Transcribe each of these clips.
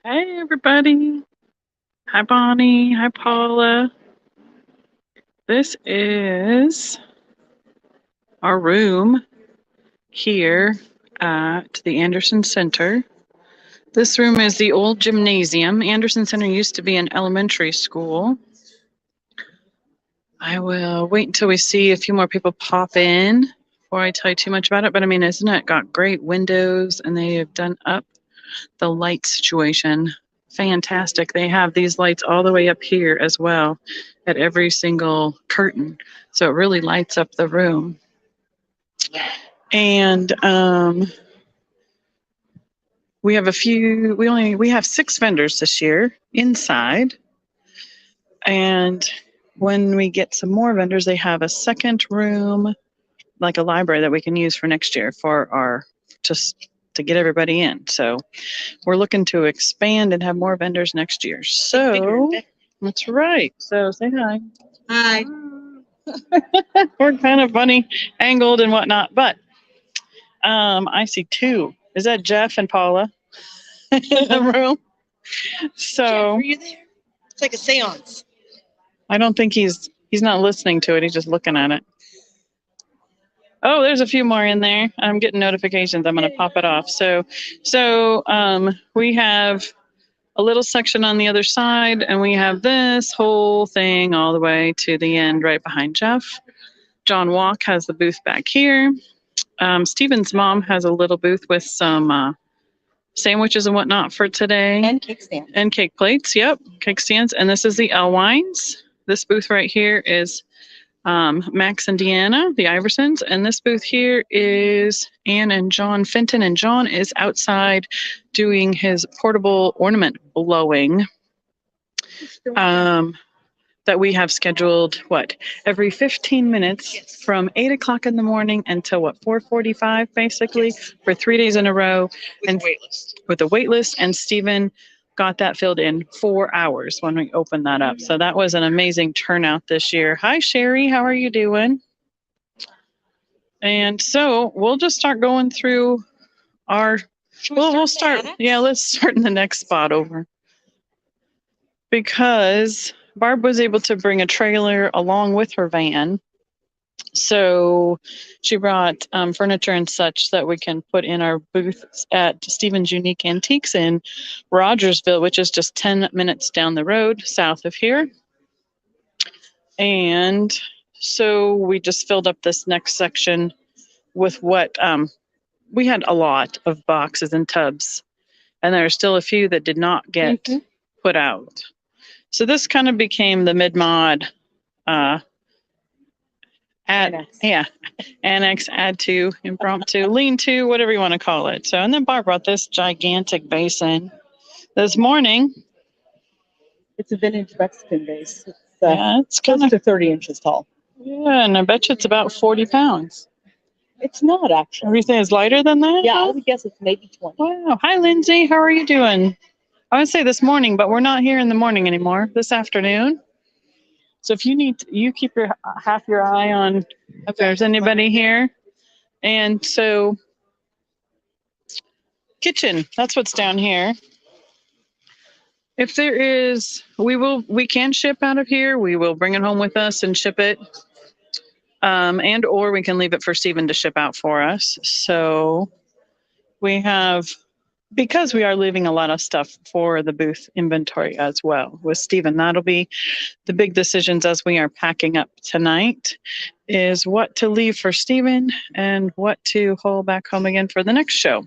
Hey, everybody. Hi, Bonnie. Hi, Paula. This is our room here at the Anderson Center. This room is the old gymnasium. Anderson Center used to be an elementary school. I will wait until we see a few more people pop in before I tell you too much about it. But I mean, isn't it got great windows and they have done up the light situation? Fantastic. They have these lights all the way up here as well at every single curtain. So it really lights up the room. And we have we have 6 vendors this year inside. And when we get some more vendors, they have a second room, like a library that we can use for next year for our just to get everybody in. So we're looking to expand and have more vendors next year. So that's right. So say hi. Hi. We're kind of funny angled and whatnot, but I see two. Is that Jeff and Paula in the room? So Jeff, are you there? It's like a seance. I don't think he's not listening to it. He's just looking at it. Oh, there's a few more in there. I'm getting notifications. I'm going to pop it off. So we have a little section on the other side, and we have this whole thing all the way to the end right behind Jeff. John Walk has the booth back here. Stephen's mom has a little booth with some sandwiches and whatnot for today. And cake stands. And cake plates, yep, cake stands. And this is the L Wines. This booth right here is Max and Deanna, the Iversons. And this booth here is Ann and John Fenton. And John is outside doing his portable ornament blowing. That we have scheduled every 15 minutes from 8 o'clock in the morning until 4:45 basically for 3 days in a row with a wait list. And Stephen got that filled in 4 hours when we opened that up. So that was an amazing turnout this year. Hi Sherry, how are you doing? And so we'll just start going through our we'll start let's start in the next spot over, because Barb was able to bring a trailer along with her van. So she brought furniture and such that we can put in our booth at Stephen's Unique Antiques in Rogersville, which is just 10 minutes down the road south of here. And so we just filled up this next section with what we had a lot of boxes and tubs, and there are still a few that did not get put out. So this kind of became the mid-mod annex, add to, impromptu, lean to, whatever you want to call it. So, and then Barb brought this gigantic basin this morning. It's a vintage Mexican vase. It's close to 30 inches tall. Yeah, and I bet you it's about 40 pounds. It's not actually. Everything is lighter than that? Yeah, I would guess it's maybe 20. Wow. Hi, Lindsay. How are you doing? I would say this morning, but we're not here in the morning anymore. This afternoon. So if you need, you keep your half your eye on if there's anybody here. And so kitchen, that's what's down here. If there is, we can ship out of here. We will bring it home with us and ship it. And or we can leave it for Stephen to ship out for us. So we have, because we are leaving a lot of stuff for the booth inventory as well with Stephen. That'll be the big decisions as we are packing up tonight, is what to leave for Stephen and what to haul back home again for the next show.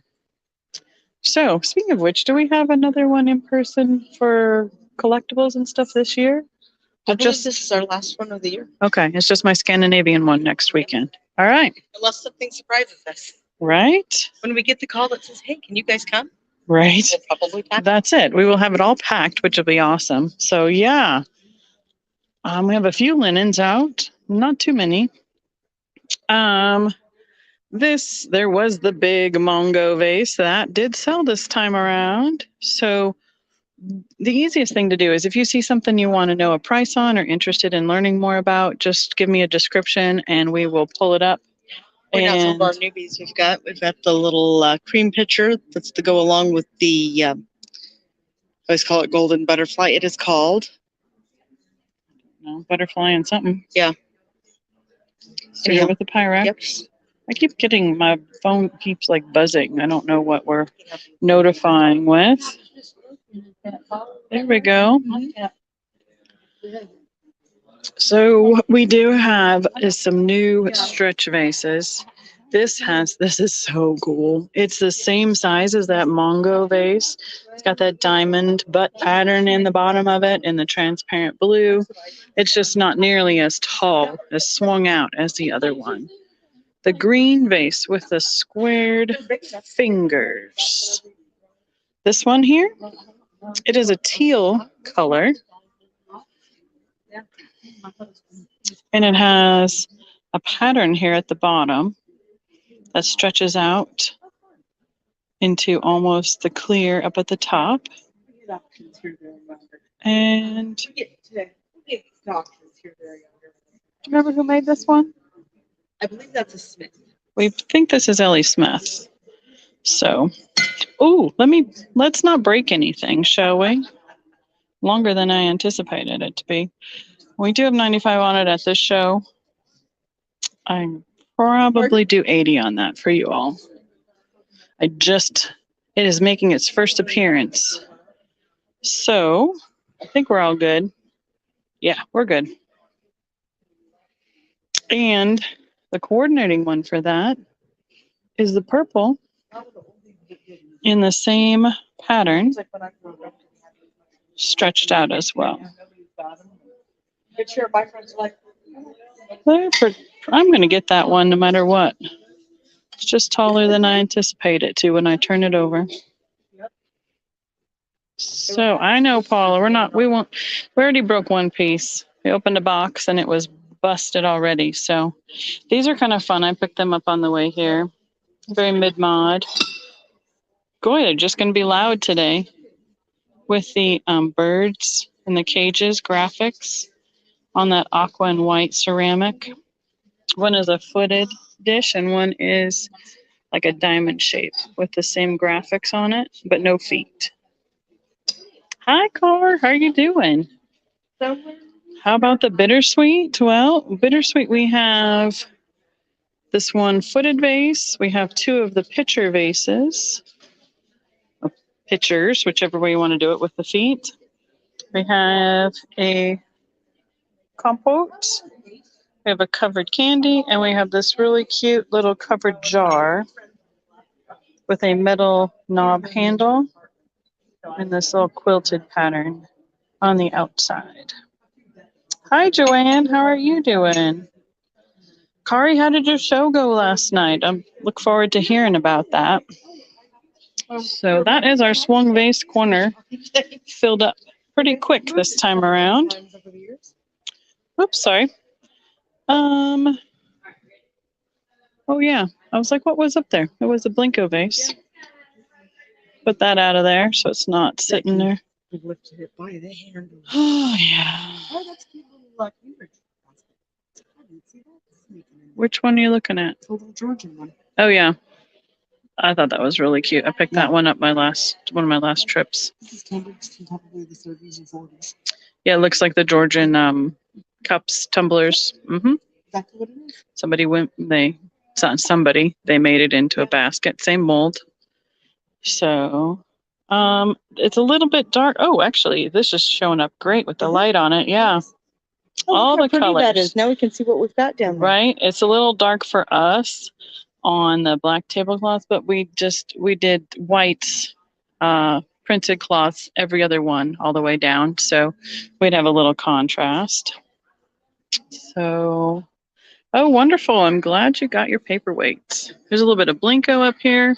So speaking of which, do we have another one in person for collectibles and stuff this year? I believe this is our last one of the year. Okay, it's just my Scandinavian one next weekend. All right. Unless something surprises us. Right. When we get the call that says, hey, can you guys come? Right. We'll probably pack. That's it. We will have it all packed, which will be awesome. So yeah. We have a few linens out, not too many. There was the big Mongo vase that did sell this time around. So the easiest thing to do is if you see something you want to know a price on or interested in learning more about, just give me a description and we will pull it up. We got some of our newbies. We've got the little cream pitcher that's to go along with the I always call it golden butterfly. It is called. No, butterfly and something. Yeah. So you're with the Pyrex. Yep. I keep getting, my phone keeps like buzzing. I don't know what we're notifying with. There we go. So what we do have is some new stretch vases. This is so cool. It's the same size as that Mongo vase. It's got that diamond butt pattern in the bottom of it and the transparent blue. It's just not nearly as tall, as swung out as the other one. The green vase with the squared fingers. This one here, it is a teal color. And it has a pattern here at the bottom that stretches out into almost the clear up at the top. And do you remember who made this one? I believe that's a Smith. We think this is Ellie Smith. So, let's not break anything, shall we? Longer than I anticipated it to be. We do have 95 on it at this show. I probably do 80 on that for you all. It is making its first appearance. So, I think we're all good. Yeah, we're good. And the coordinating one for that is the purple in the same pattern, stretched out as well. I'm going to get that one no matter what. It's just taller than I anticipate it to when I turn it over. So I know, Paula, we already broke one piece. We opened a box and it was busted already. So these are kind of fun. I picked them up on the way here. Very mid-mod. Boy, they're just going to be loud today with the birds in the cages graphics on that aqua and white ceramic. One is a footed dish and one is like a diamond shape with the same graphics on it, but no feet. Hi, Car. How are you doing? How about the bittersweet? Well, bittersweet, we have this one footed vase. We have two of the pitcher vases. Pitchers, whichever way you want to do it with the feet. We have a compote. We have a covered candy, and we have this really cute little covered jar with a metal knob handle and this little quilted pattern on the outside. Hi, Joanne. How are you doing? Kari, how did your show go last night? I look forward to hearing about that. So that is our swung vase corner filled up pretty quick this time around. Oops, sorry. Oh yeah, I was like, what was up there? It was a Blinko vase. Put that out of there so it's not sitting there. Lifted it by the handle. Oh yeah. Oh, that's cute little Which one are you looking at? The little Georgian one. Oh yeah. I thought that was really cute. I picked that one up one of my last trips. This is contemporary the 30s and 40s. Yeah, it looks like the Georgian cups, tumblers. Mm-hmm. Exactly what it is. They made it into a basket, same mold. So, it's a little bit dark. Oh, actually, this is showing up great with the light on it. Yeah. Oh, all the colors. That is. Now we can see what we've got down there. Right? It's a little dark for us on the black tablecloth, but we did white printed cloths every other one all the way down, so we'd have a little contrast. So, oh, wonderful. I'm glad you got your paperweights. There's a little bit of Blinko up here.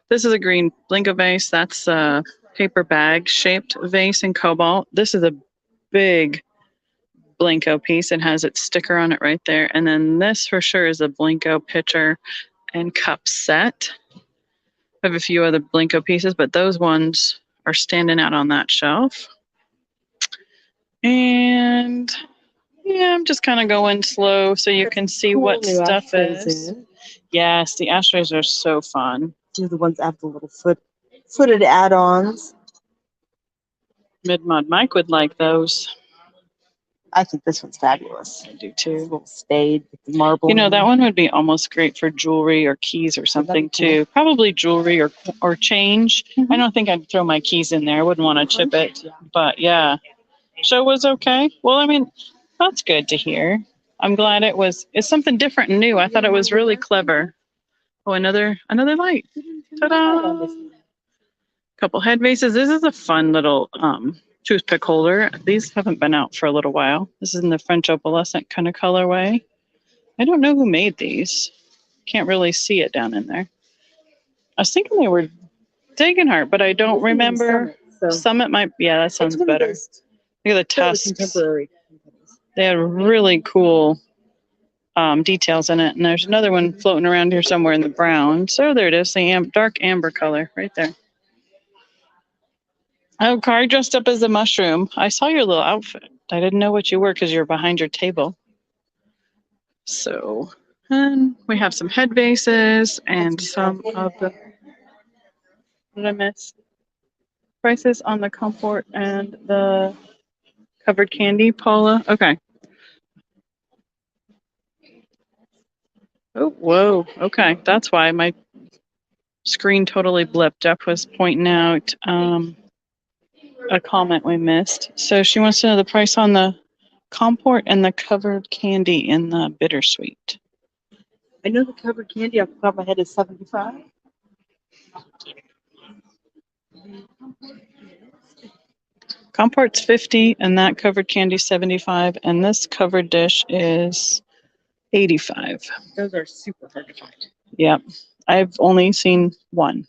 This is a green Blinko vase. That's a paper bag shaped vase in cobalt. This is a big Blinko piece and has its sticker on it right there. And then this for sure is a Blinko pitcher and cup set. I have a few other Blinko pieces, but those ones are standing out on that shelf. And yeah, I'm just kind of going slow so you can see what stuff is. Yes, the ashtrays are so fun. These are the ones that have the little footed add-ons. Mid-mod Mike would like those. I think this one's fabulous. I do This too. little spade with the marble. You know, that one would be almost great for jewelry or keys or something too. Probably jewelry or change. I don't think I'd throw my keys in there. I wouldn't want to chip it. But yeah. Show was okay. Well, I mean, that's good to hear. I'm glad it's something different and new. I thought it was really clever. Oh, another light. Ta-da! Couple head vases. This is a fun little toothpick holder. These haven't been out for a little while. This is in the French opalescent kind of colorway. I don't know who made these. Can't really see it down in there. I was thinking they were Dagenhart, but I don't remember. Summit might, yeah, that sounds better. Look at the tusks. Contemporary. They had really cool details in it. And there's another one floating around here somewhere in the brown. So there it is, the dark amber color right there. Oh, Kari dressed up as a mushroom. I saw your little outfit. I didn't know what you were because you're behind your table. So, and we have some head vases and some of the, what did I miss? Prices on the comfort and the covered candy, Paula. Okay. Oh, whoa. Okay. That's why my screen totally blipped. Jeff was pointing out a comment we missed. So she wants to know the price on the comport and the covered candy in the bittersweet. I know the covered candy off the top of my head is 75. Comport's 50 and that covered candy 75 and this covered dish is 85. Those are super hard to find. Yep. I've only seen one.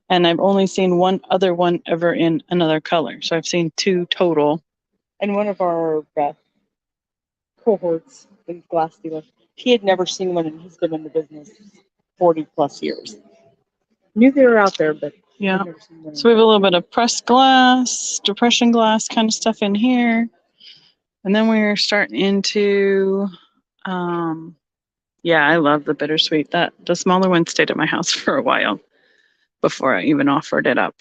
And I've only seen one other one ever in another color. So I've seen two total. And one of our cohorts in glass dealer, he had never seen one and he's been in the business 40 plus years. Knew they were out there, but yeah. So we have a little bit of pressed glass, depression glass kind of stuff in here. And then we're starting into, yeah, I love the bittersweet. The smaller one stayed at my house for a while before I even offered it up.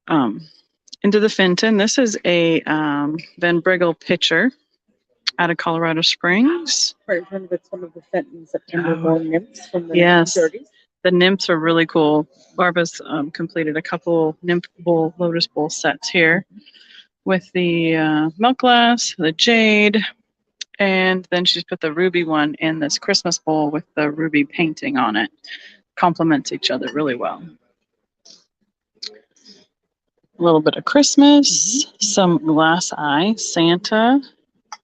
Into the Fenton. This is a Van Briggle pitcher out of Colorado Springs. Right in front of it, some of the Fenton September morning nymphs from the yes. 1930s. The nymphs are really cool. Barbara's completed a couple nymph bowl, lotus bowl sets here with the milk glass, the jade, and then she's put the ruby one in this Christmas bowl with the ruby painting on it. Complements each other really well. A little bit of Christmas, some glass eye, Santa, a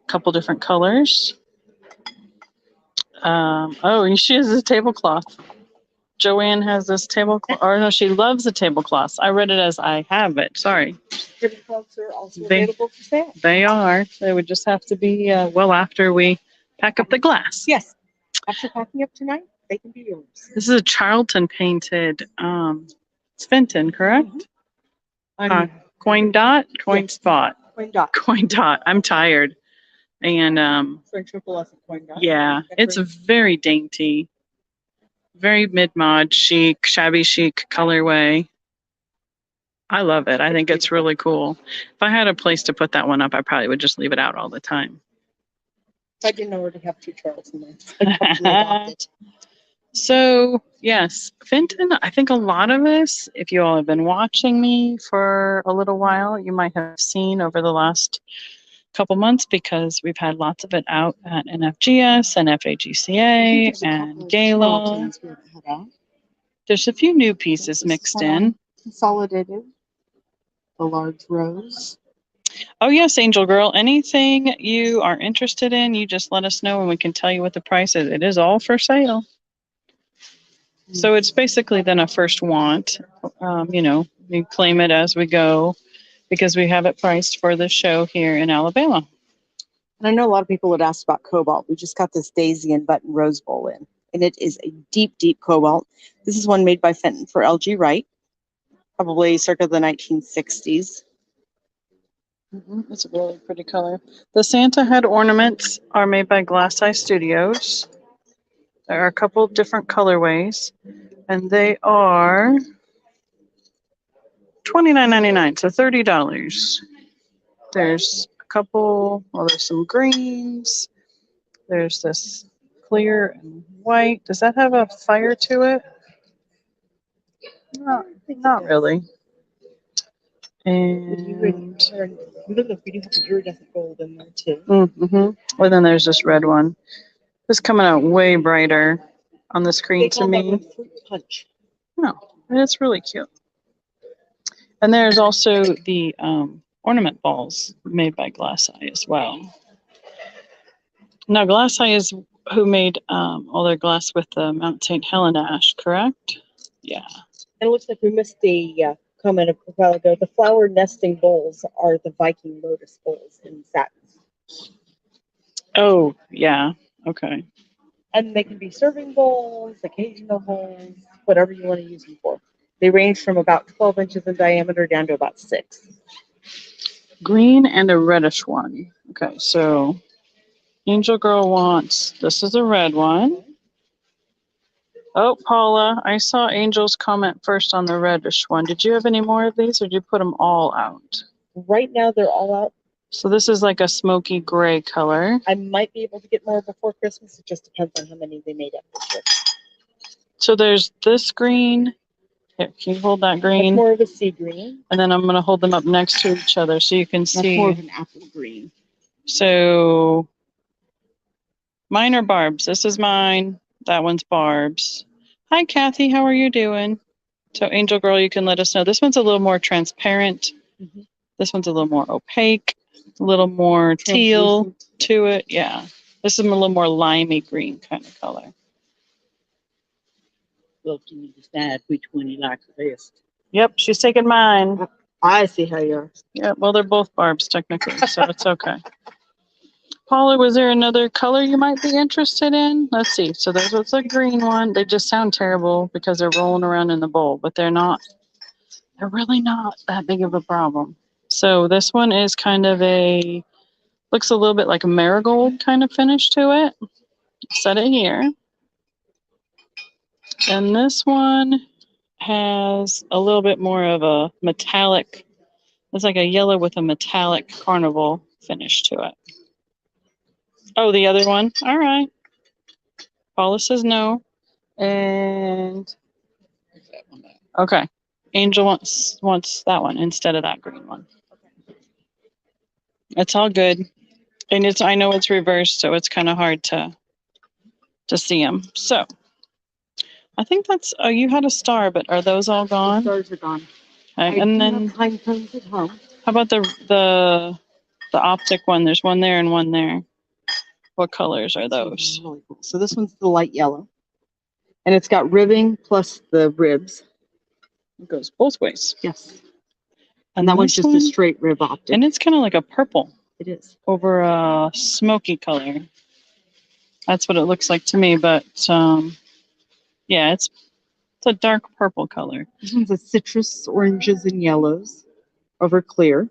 couple different colors. Oh, she has a tablecloth. Joanne has this tablecloth, or no, she loves the tablecloths. I read it as I have it. Sorry. Tablecloths are also available for sale. They are. They would just have to be well after we pack up the glass. Yes. After packing up tonight, they can be yours. This is a Charlton painted Fenton, correct? Coin dot, coin yes. Spot. Coin dot. Coin dot. I'm tired. And French opalescent coin dot. Yeah, it's very dainty, very mid-mod chic, shabby chic colorway. I love it. I think it's really cool. If I had a place to put that one up, I probably would just leave it out all the time. I didn't already have two Charlton ones. I'd probably adopt it. So yes, Fenton, I think a lot of us, if you all have been watching me for a little while, you might have seen over the last couple months because we've had lots of it out at NFGS and FAGCA and Gala. There's a few new pieces mixed in. Consolidated. The large rose. Oh yes, Angel Girl. Anything you are interested in, you just let us know and we can tell you what the price is. It is all for sale. So it's basically then a first want. We claim it as we go because we have it priced for the show here in Alabama. And I know a lot of people had asked about cobalt. We just got this daisy and button rose bowl in, and it is a deep, deep cobalt. This is one made by Fenton for LG Wright, probably circa the 1960s. It's a really pretty color. The Santa head ornaments are made by Glass Eye Studios. There are a couple different colorways, and they are $29.99, so $30. There's a couple, well, there's some greens. There's this clear and white. Does that have a fire to it? Not really. And look, we do have an iridescent gold in there too. Mm-hmm. And then there's this red one. It's coming out way brighter on the screen to me. Fruit punch. No, it's really cute. And there's also the ornament balls made by Glass Eye as well. Now, Glass Eye is who made all their glass with the Mount St. Helena ash, correct? Yeah. And it looks like we missed the comment a while ago. The flower nesting bowls are the Viking lotus bowls in satin. Oh, yeah. Okay. And they can be serving bowls, occasional bowls, whatever you want to use them for. They range from about 12 inches in diameter down to about 6. Green and a reddish one. Okay, so Angel Girl wants, this is a red one. Oh, Paula, I saw Angel's comment first on the reddish one. Did you have any more of these, or did you put them all out? Right now, they're all out. So this is like a smoky gray color. I might be able to get more before Christmas. It just depends on how many they made up this year. So there's this green. Here, can you hold that green? That's more of a sea green. And then I'm going to hold them up next to each other so you can see. That's more of an apple green. So mine are Barb's. This is mine. That one's Barb's. Hi, Kathy. How are you doing? So Angel Girl, you can let us know. This one's a little more transparent. Mm-hmm. This one's a little more opaque, a little more teal to it. Yeah. This is a little more limey green kind of color. Well, can you decide which one you like the best? Yep, she's taking mine. I see how you are. Yeah, well, they're both Barb's technically, so it's okay. Paula, was there another color you might be interested in? Let's see. So there's what's a green one. They just sound terrible because they're rolling around in the bowl, but they're not. They're really not that big of a problem. So this one is kind of a, looks a little bit like a marigold kind of finish to it. Set it here. And this one has a little bit more of a metallic, it's like a yellow with a metallic carnival finish to it. Oh, the other one? All right. Paula says no. And okay. Angel wants that one instead of that green one. It's all good. And it's, I know it's reversed, so it's kind of hard to see them. So I think that's, oh, you had a star, but are those all gone? The stars are gone. Okay. And then have pine cones at home. how about the optic one? There's one there and one there. What colors are those? Really cool. So this one's the light yellow. And it's got ribbing plus the ribs. It goes both ways. Yes. And that one's just a straight rib optic. And it's kind of like a purple. It is. Over a smoky color. That's what it looks like to me, but yeah, it's a dark purple color. This one's a citrus, oranges, and yellows over clear.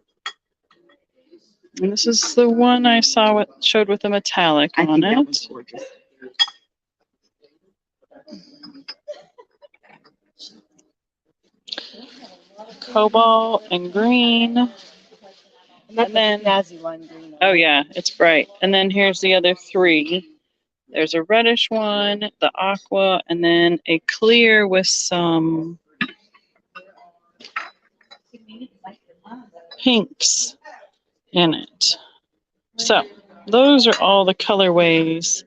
And this is the one I saw what showed with the metallic I on think it. that one's gorgeous. Cobalt and green. And then snazzy lime green. Oh yeah, it's bright. And then here's the other three. There's a reddish one, the aqua, and then a clear with some pinks in it. So those are all the colorways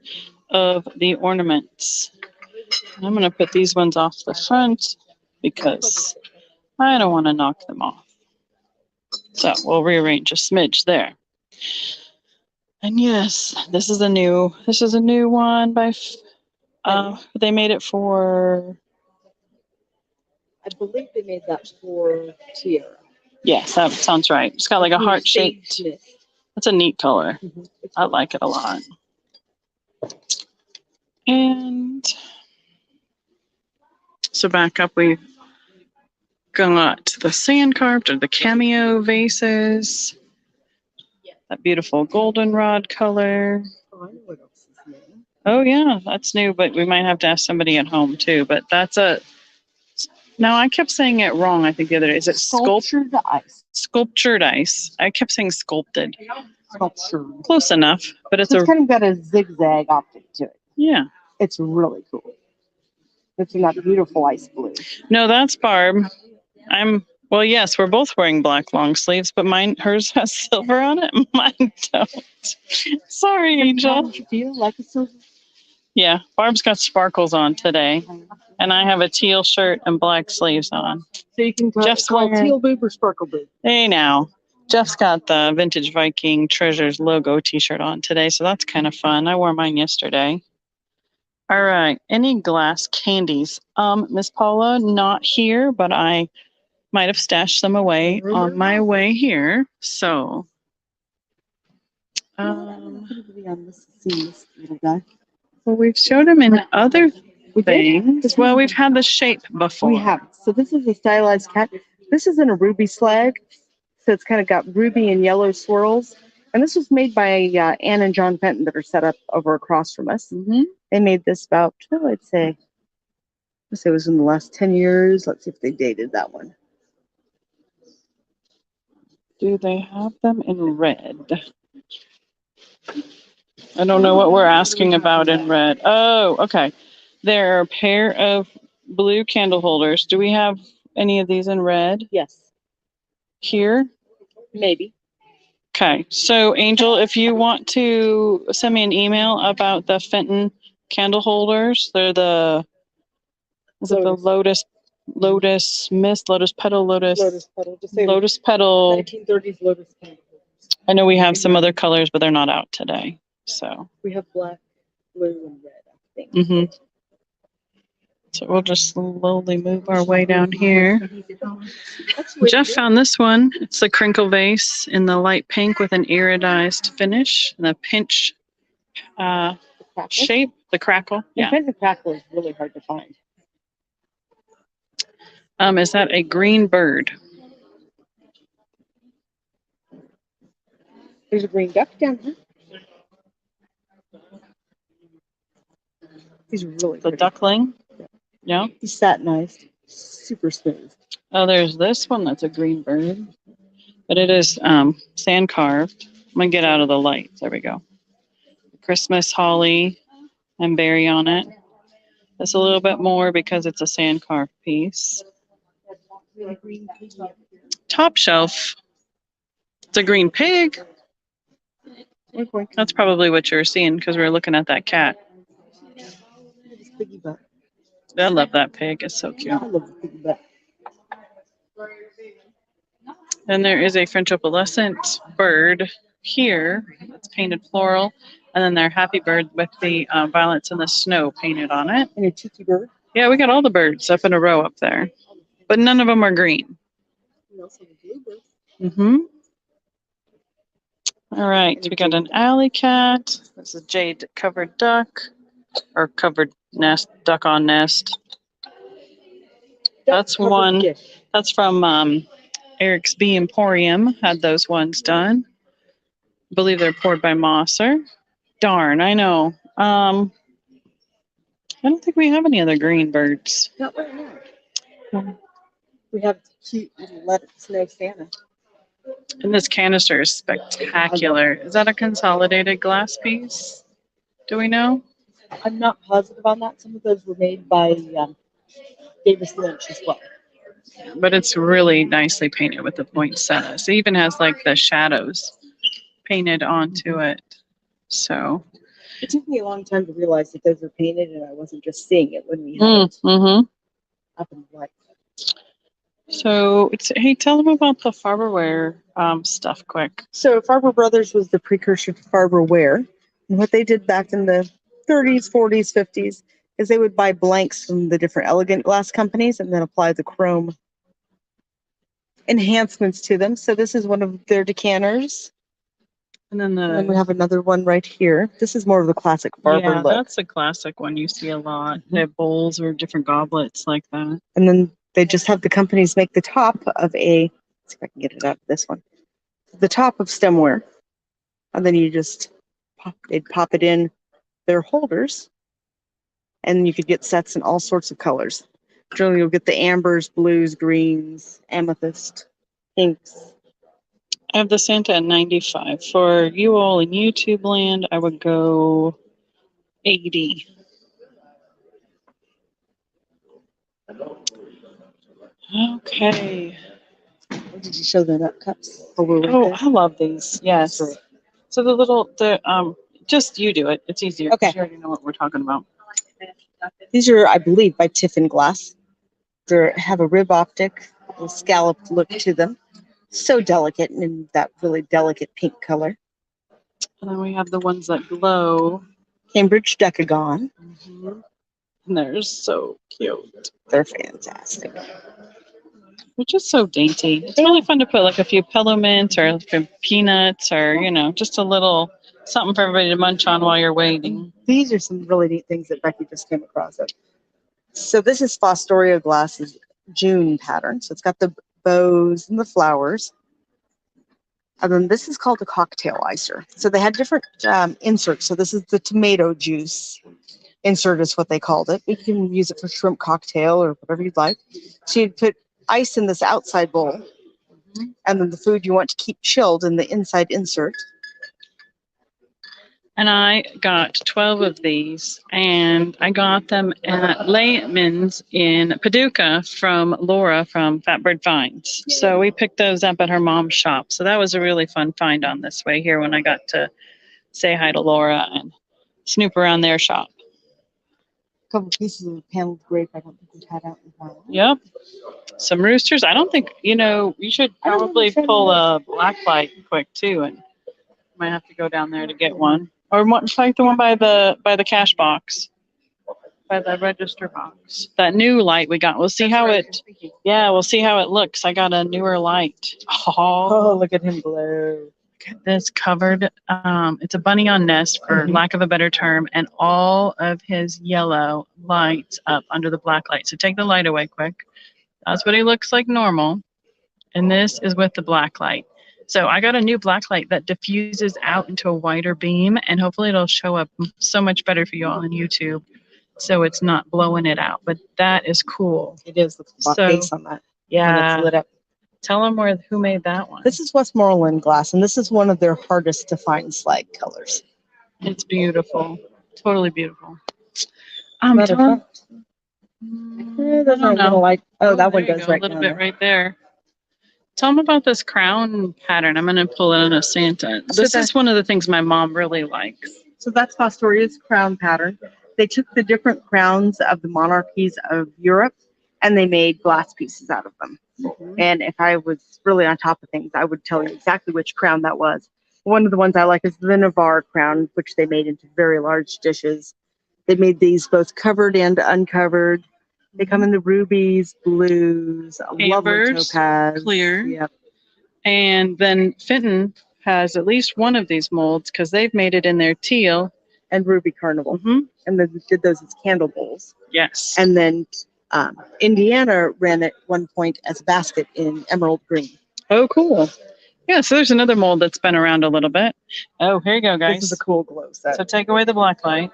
of the ornaments. I'm going to put these ones off the front because I don't want to knock them off. So we'll rearrange a smidge there. And yes, this is a new one by, they made it for, I believe they made that for Tiara. yes, that sounds right. It's got like a heart shaped, that's a neat color. Mm-hmm. I like it a lot. And so back up, we've got the sand carved or the cameo vases. That beautiful goldenrod color. Oh, I know what else is new. Oh yeah, that's new, but we might have to ask somebody at home too. But that's a No, I kept saying it wrong. I think the other day. Is it Sculptured ice. sculptured ice? I kept saying sculpted. Sculptured. Close enough, but it's So it's a kind of got a zigzag optic to it. yeah. It's really cool. It's in that beautiful ice blue. No, that's Barb. Well, yes, we're both wearing black long sleeves, but hers has silver on it. Mine don't. Sorry, Angel. Do you feel like a silver? Yeah, Barb's got sparkles on today, and I have a teal shirt and black sleeves on. So you can Jeff's call wearing- teal boob or sparkle boob. Hey now, Jeff's got the Vintage Viking Treasures logo T-shirt on today, so that's kind of fun. I wore mine yesterday. All right, any glass candies? Miss Paula, not here, but I might have stashed some away on my way here. So, Anybody on this little guy? well, we've showed them in other We did? things. Well, we've had the shape before. We have. So this is a stylized cat. This is in a ruby slag. So it's kind of got ruby and yellow swirls. And this was made by Anne and John Fenton that are set up over across from us. Mm-hmm. They made this about, let's say it was in the last 10 years. Let's see if they dated that one. Do they have them in red? I don't know what we're asking about in red. Oh, okay. There are a pair of blue candle holders. Do we have any of these in red Yes, here? maybe. Okay. So, Angel, if you want to send me an email about the Fenton candle holders, they're is it the Lotus Mist, Lotus Petal, Lotus petal. Just say Lotus Petal. 1930s lotus candle. I know we have some other colors, but they're not out today. So. We have black, blue, and red, I think. Mm-hmm. So we'll just slowly move our way down here. Jeff found this one. It's the crinkle vase in the light pink with an iridized finish and a pinch shape, the crackle. The Yeah. Fenton crackle is really hard to find. Is that a green bird? There's a green duck down here. He's really The pretty. duckling? Yeah. He's satinized, super smooth. Oh, there's this one that's a green bird. But it is sand carved. I'm going to get out of the light. There we go. Christmas holly and berry on it. It's a little bit more because it's a sand carved piece. Top shelf. It's a green pig. That's probably what you're seeing because we were looking at that cat. Piggy butt. I love that pig. It's so cute. I love the piggy butt. Then there is a French opalescent bird here. That's painted floral. And then their happy bird with the violets and the snow painted on it. And a tiki bird. Yeah, we got all the birds up in a row up there. But none of them are green. We also have a blue bird. Mm-hmm. All right, we got an alley cat. This is a jade covered duck or covered nest, duck on nest. That's one. That's from Eric's Bee Emporium. Had those ones done. I believe they're poured by Mosser. Darn, I know. I don't think we have any other green birds. Not right now. We have cute little Let It Snow Santa. And this canister is spectacular. Is that a consolidated glass piece? Do we know? I'm not positive on that. Some of those were made by Davis Lynch as well. But it's really nicely painted with the poinsettias. It even has like the shadows painted onto it. So. It took me a long time to realize that those were painted and I wasn't just seeing it when we had it Mm-hmm. up in the light. So, hey, tell them about the Farberware stuff quick. So Farber Brothers was the precursor to Farber Ware. And what they did back in the 30s, 40s, 50s is they would buy blanks from the different elegant glass companies and then apply the chrome enhancements to them. So this is one of their decanters. And then And we have another one right here. This is more of the classic Farber look. That's a classic one you see a lot. They have bowls or different goblets like that. And then they just have the companies make the top of let's see if I can get it out of this one. The top of stemware. And then you just they'd pop it in their holders. And you could get sets in all sorts of colors. Generally, you'll get the ambers, blues, greens, amethyst, pinks. I have the Santa at 95. For you all in YouTube land, I would go 80. Okay. Did you show the nut cups? Oh, we're right Oh, there. I love these. Yes. Great. So just you do it. It's easier. 'Cause Okay. You already know what we're talking about. These are, I believe, by Tiffin Glass. They have a rib optic, a scalloped look to them. So delicate and in that really delicate pink color. And then we have the ones that glow. Cambridge Decagon. And they're so cute. They're fantastic. They're just so dainty. It's really fun to put like a few pillow mints or some peanuts or, just a little something for everybody to munch on while you're waiting. These are some really neat things that Becky just came across. So this is Fostoria Glass's June pattern. So it's got the bows and the flowers. And then this is called a cocktail icer. So they had different inserts. So this is the tomato juice insert is what they called it. You can use it for shrimp cocktail or whatever you'd like. So you'd put ice in this outside bowl. And then the food you want to keep chilled in the inside insert. And I got 12 of these, and I got them at Layman's in Paducah from Laura from Fatbird Finds. So we picked those up at her mom's shop. So that was a really fun find on this way here when I got to say hi to Laura and snoop around their shop. A couple pieces of paneled grape I don't think we've had out in a while. Yep. Some roosters. I don't think, you should probably pull a black light quick too, and might have to go down there to get one. Or like the one by the cash box, by the register box. That new light we got. We'll see we'll see how it looks. I got a newer light. Oh, look at him glow. Look at this covered. It's a bunny on nest, for lack of a better term, and all of his yellow lights up under the black light. So take the light away quick. That's what he looks like normal. And this is with the black light. So I got a new black light that diffuses out into a wider beam, and hopefully it'll show up so much better for you all on YouTube. So it's not blowing it out, but that is cool. It is the base on that. Yeah. And it's lit up. Tell them who made that one. This is Westmoreland glass, and this is one of their hardest to find slag colors. It's beautiful. Totally beautiful. Matter of fact, that one goes right a little down bit there. right there. Tell them about this crown pattern. I'm going to pull it on a Santa. This is one of the things my mom really likes. So that's Fostoria's crown pattern. They took the different crowns of the monarchies of Europe and they made glass pieces out of them. And if I was really on top of things, I would tell you exactly which crown that was. One of the ones I like is the Navarre crown, which they made into very large dishes. They made these both covered and uncovered. They come in the rubies, blues, lovely topaz, clear. Yep. And then Fenton has at least one of these molds because they've made it in their teal and ruby carnival. And then did those as candle bowls. Yes. And then Indiana ran at one point as a basket in emerald green. Oh, cool. Yeah, so there's another mold that's been around a little bit. Oh, here you go, guys. This is a cool glow set. So take away the black light.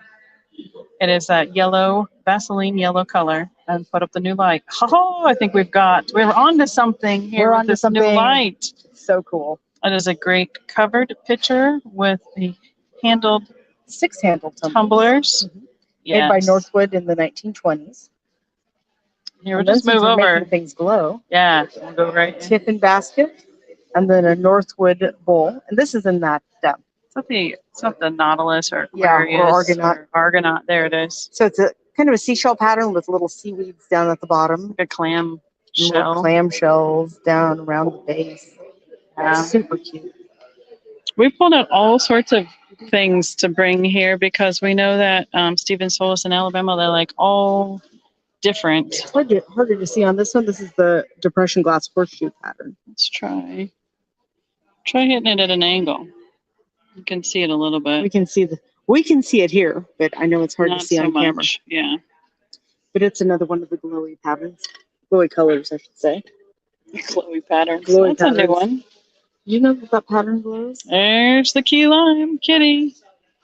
It is that yellow, Vaseline yellow color, and put up the new light. Oh, I think we're on to something here with this new light. So cool. It is a great covered pitcher with the six-handled tumblers. Made by Northwood in the 1920s. Here, we'll just move over. Making things glow. Yeah, we'll go right in. Tiffin basket, and then a Northwood bowl. And this is in that it's not the Nautilus or Aquarius or Argonaut. Argonaut. There it is. So it's a kind of a seashell pattern with little seaweeds down at the bottom. Like a clam shell. Little clam shells down around the base. Yeah. Super cute. We pulled out all sorts of things to bring here because we know that Stephen Solis in Alabama, they're like all different. It's harder to see on this one. This is the depression glass horseshoe pattern. Let's try hitting it at an angle. You can see it a little bit. We can see it here, but I know it's hard to see on camera. Yeah. But it's another one of the glowy patterns. Glowy colors, I should say. Glowy patterns. Glowy That's patterns. a new one. You know that pattern glows? There's the key lime kitty.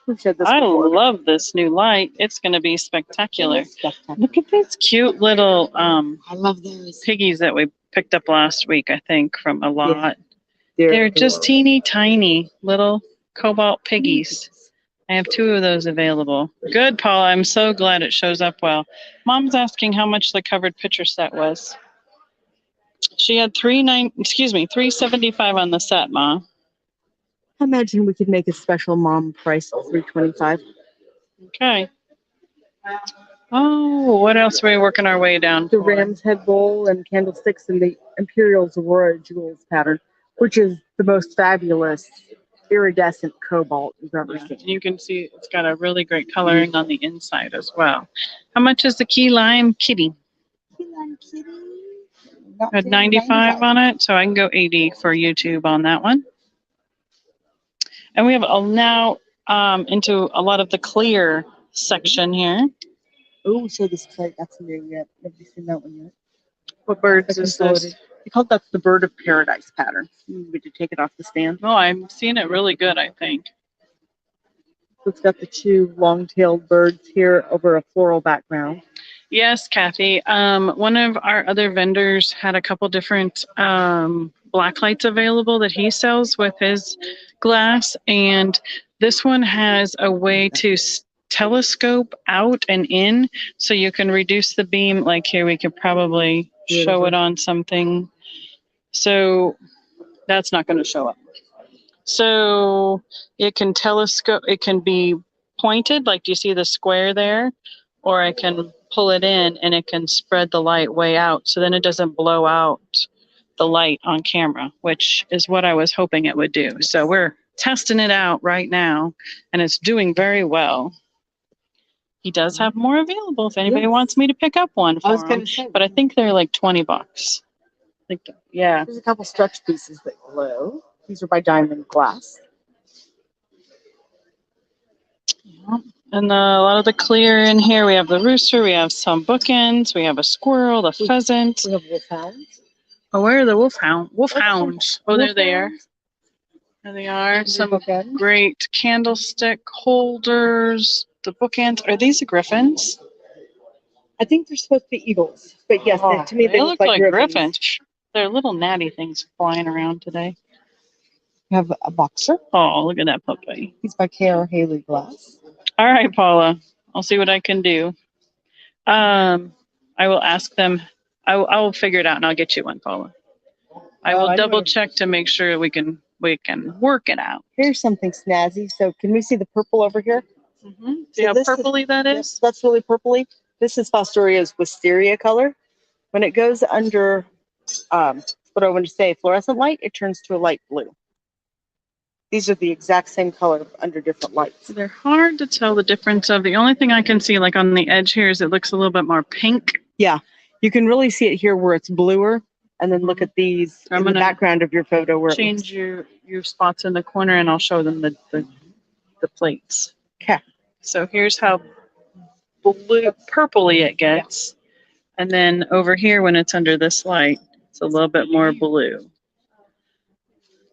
We've showed this I before. love this new light. It's going to be spectacular. Spectacular. Look at these cute little I love those. piggies that we picked up last week, I think, from a lot. They're They're just adorable. teeny tiny little cobalt piggies. I have 2 of those available. Good, Paula. I'm so glad it shows up well. Mom's asking how much the covered picture set was. She had $375 on the set, Ma. I imagine we could make a special mom price of $325. Okay. Oh, what else are we working our way down The for? ram's head bowl and candlesticks in the Imperial's Aurora Jewels pattern, which is the most fabulous iridescent cobalt you've ever Yeah, seen. you can see it's got a really great coloring on the inside as well. How much is the key lime kitty? Key lime kitty. Not Had 95 on it, so I can go 80 for YouTube on that one. And we have now into a lot of the clear section here. Oh, so this plate, that's new yet. Nobody's seen that one yet. What birds That's is this? They called that the Bird of Paradise pattern. We could take it off the stand. Oh, I'm seeing it really good, I think. So it's got the 2 long-tailed birds here over a floral background. Yes, Kathy. One of our other vendors had a couple different black lights available that he sells with his glass, and this one has a way to telescope out and in, so you can reduce the beam. Like here, we could probably show it on something. So that's not going to show up. So it can telescope. It can be pointed, like do you see the square there? Or I can pull it in and it can spread the light way out, so then it doesn't blow out the light on camera, which is what I was hoping it would do. So we're testing it out right now, and it's doing very well. He does have more available if anybody wants me to pick up one for him, but I think they're like $20. I think, yeah. There's a couple stretch pieces that glow. These are by Diamond Glass. Yeah. And a lot of the clear in here, we have the rooster, we have some bookends, we have a squirrel, the pheasant. We have wolfhounds. Oh, where are the wolfhounds? Oh, there they are. There they are. Some bookends. great candlestick holders. The bookends. Are these griffins? I think they're supposed to be eagles, but yes, to me they look like griffins. griffins. They're little natty things flying around today. We have a boxer. Oh, look at that puppy. He's by K.R. Haley Glass. All right, Paula. I'll see what I can do. I will ask them. I will figure it out and I'll get you one, Paula. I will double check to make sure we can work it out. Here's something snazzy. So can we see the purple over here? Mm-hmm. See how purpley that is? Yes, that's really purpley. This is Fosteria's wisteria color. When it goes under, what I want to say, fluorescent light, it turns to a light blue. These are the exact same color under different lights. They're hard to tell the difference of. The only thing I can see, like on the edge here, is it looks a little bit more pink. Yeah, you can really see it here where it's bluer. And then look at these in the background of your photo where change your spots in the corner, and I'll show them the plates. Okay. So here's how purpley it gets. And then over here, when it's under this light, it's a little bit more blue.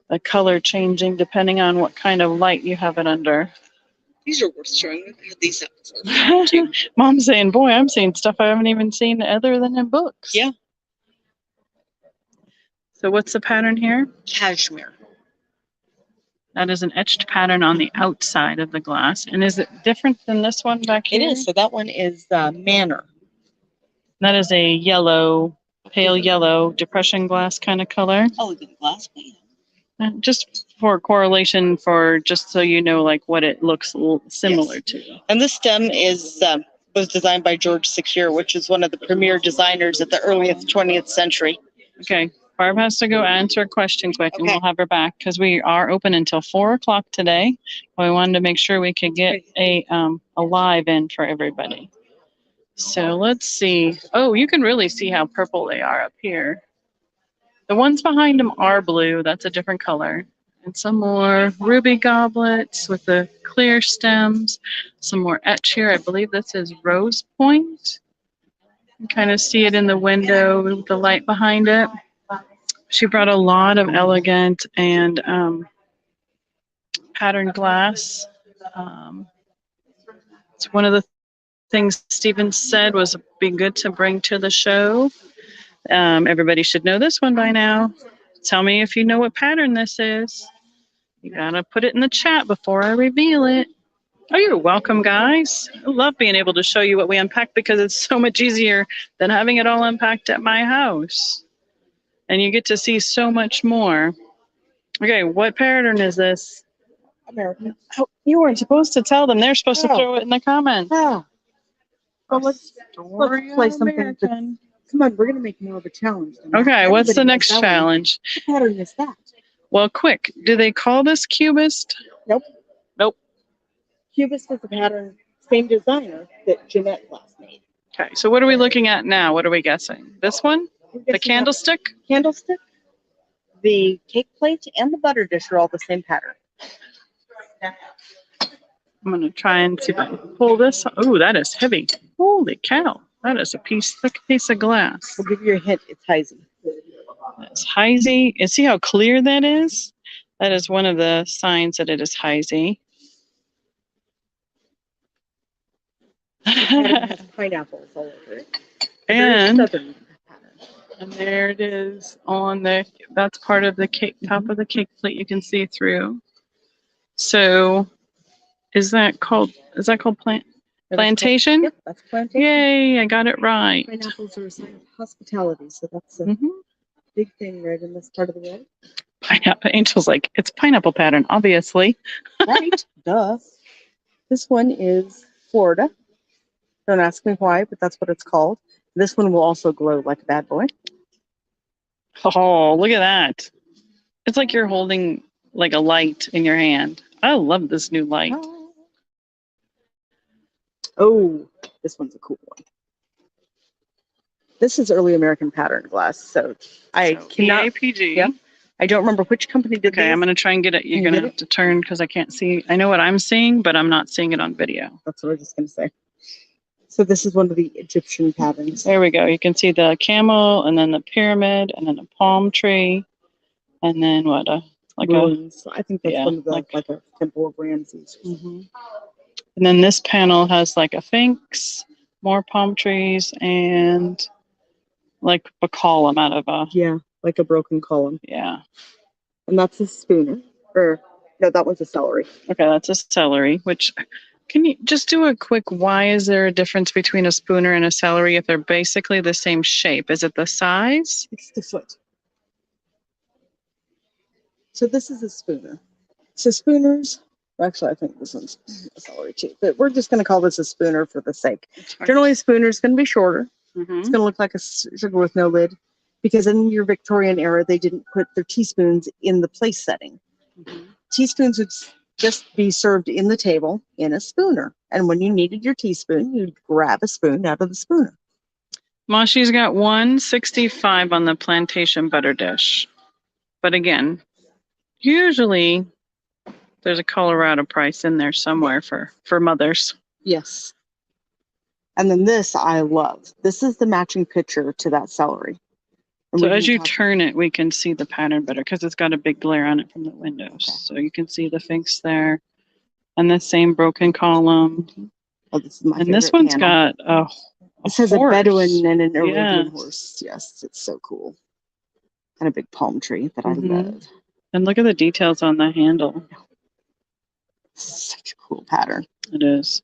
The color changing depending on what kind of light you have it under. These are worth showing. We've had these up. Mom's saying, boy, I'm seeing stuff I haven't even seen other than in books. Yeah. So what's the pattern here? Cashmere. That is an etched pattern on the outside of the glass. And is it different than this one back here? It is. So that one is Manor. That is a yellow, pale yellow depression glass kind of color. Elegant glass. Just for correlation, just so you know, like what it looks similar to. And this stem was designed by George Secure, which is one of the premier designers at the earliest 20th century. Okay. Barb has to go answer a question quick, and we'll have her back because we are open until 4 o'clock today. We wanted to make sure we could get a live in for everybody. So let's see. Oh, you can really see how purple they are up here. The ones behind them are blue. That's a different color. And some more ruby goblets with the clear stems. Some more etch here. I believe this is rose point. You kind of see it in the window with the light behind it. She brought a lot of elegant and patterned glass. It's one of the things Stephen said was be good to bring to the show. Everybody should know this one by now. Tell me if you know what pattern this is. You gotta put it in the chat before I reveal it. Oh, you're welcome, guys. I love being able to show you what we unpacked because it's so much easier than having it all unpacked at my house. And you get to see so much more. Okay, what pattern is this? American. Oh, you weren't supposed to tell them. They're supposed to Oh. throw it in the comments. Ah. Well, let's play something. American. Come on, we're gonna make more of a challenge. Than that. Okay, what's the Everybody knows next that one. challenge? What pattern is that? Well, quick. Do they call this cubist? Nope. Nope. Cubist is a pattern, same designer that Jeanette last made. Okay, so what are we looking at now? What are we guessing? This one? We're The guessing candlestick? that candlestick, the cake plate, and the butter dish are all the same pattern. I'm going to try and see if I can pull this. Oh, that is heavy. Holy cow. That is a thick piece of glass. We'll give you a hint. It's Heisey. It's Heisey. And see how clear that is? That is one of the signs that it is Heisey. The pattern has pineapples all over it. And Southern pattern. And there it is on that's part of the cake, top of the cake plate you can see through. So is that called plantation? Yep, that's plantation. Yay, I got it right. Pineapples are a sign of hospitality, so that's a big thing right in this part of the world. Pineapple Angel's like, it's pineapple pattern, obviously. Right, duh. This one is Florida. Don't ask me why, but that's what it's called. This one will also glow like a bad boy. Oh, look at that. It's like you're holding like a light in your hand. I love this new light. Oh, this one's a cool one. This is early American pattern glass, so I cannot. EAPG. Yep. I don't remember which company did Okay, these. I'm going to try and get it. You're going to have to turn because I can't see. I know what I'm seeing, but I'm not seeing it on video. That's what I was just going to say. So this is one of the Egyptian patterns. There we go. You can see the camel and then the pyramid and then a palm tree and then what? I think that's yeah, one of the, like a temple of Ramses. And then this panel has like a sphinx, more palm trees, and like a column out of a. Yeah, like a broken column. Yeah. And that's a spooner. Or, no, that one's a celery. Okay, that's a celery, which. Can you just do a quick, why is there a difference between a spooner and a celery if they're basically the same shape? Is it the size? It's the foot. So this is a spooner. So spooners, actually I think this one's a celery too, but we're just going to call this a spooner for the sake. Generally a spooner is going to be shorter. It's going to look like a sugar with no lid because in your Victorian era, they didn't put their teaspoons in the place setting. Teaspoons would just be served in the table in a spooner. And when you needed your teaspoon, you'd grab a spoon out of the spooner. Moshi's got 165 on the plantation butter dish. But again, usually there's a Colorado price in there somewhere for mothers. Yes. And then this I love. This is the matching picture to that celery. So as you turn it, we can see the pattern better because it's got a big glare on it from the windows. Okay. So you can see the sphinx there and the same broken column. Oh, this is my and this one's panel. got this has horse. a Bedouin and an Arabian horse. Yes, it's so cool. And a big palm tree that I love. And look at the details on the handle. Such a cool pattern. It is.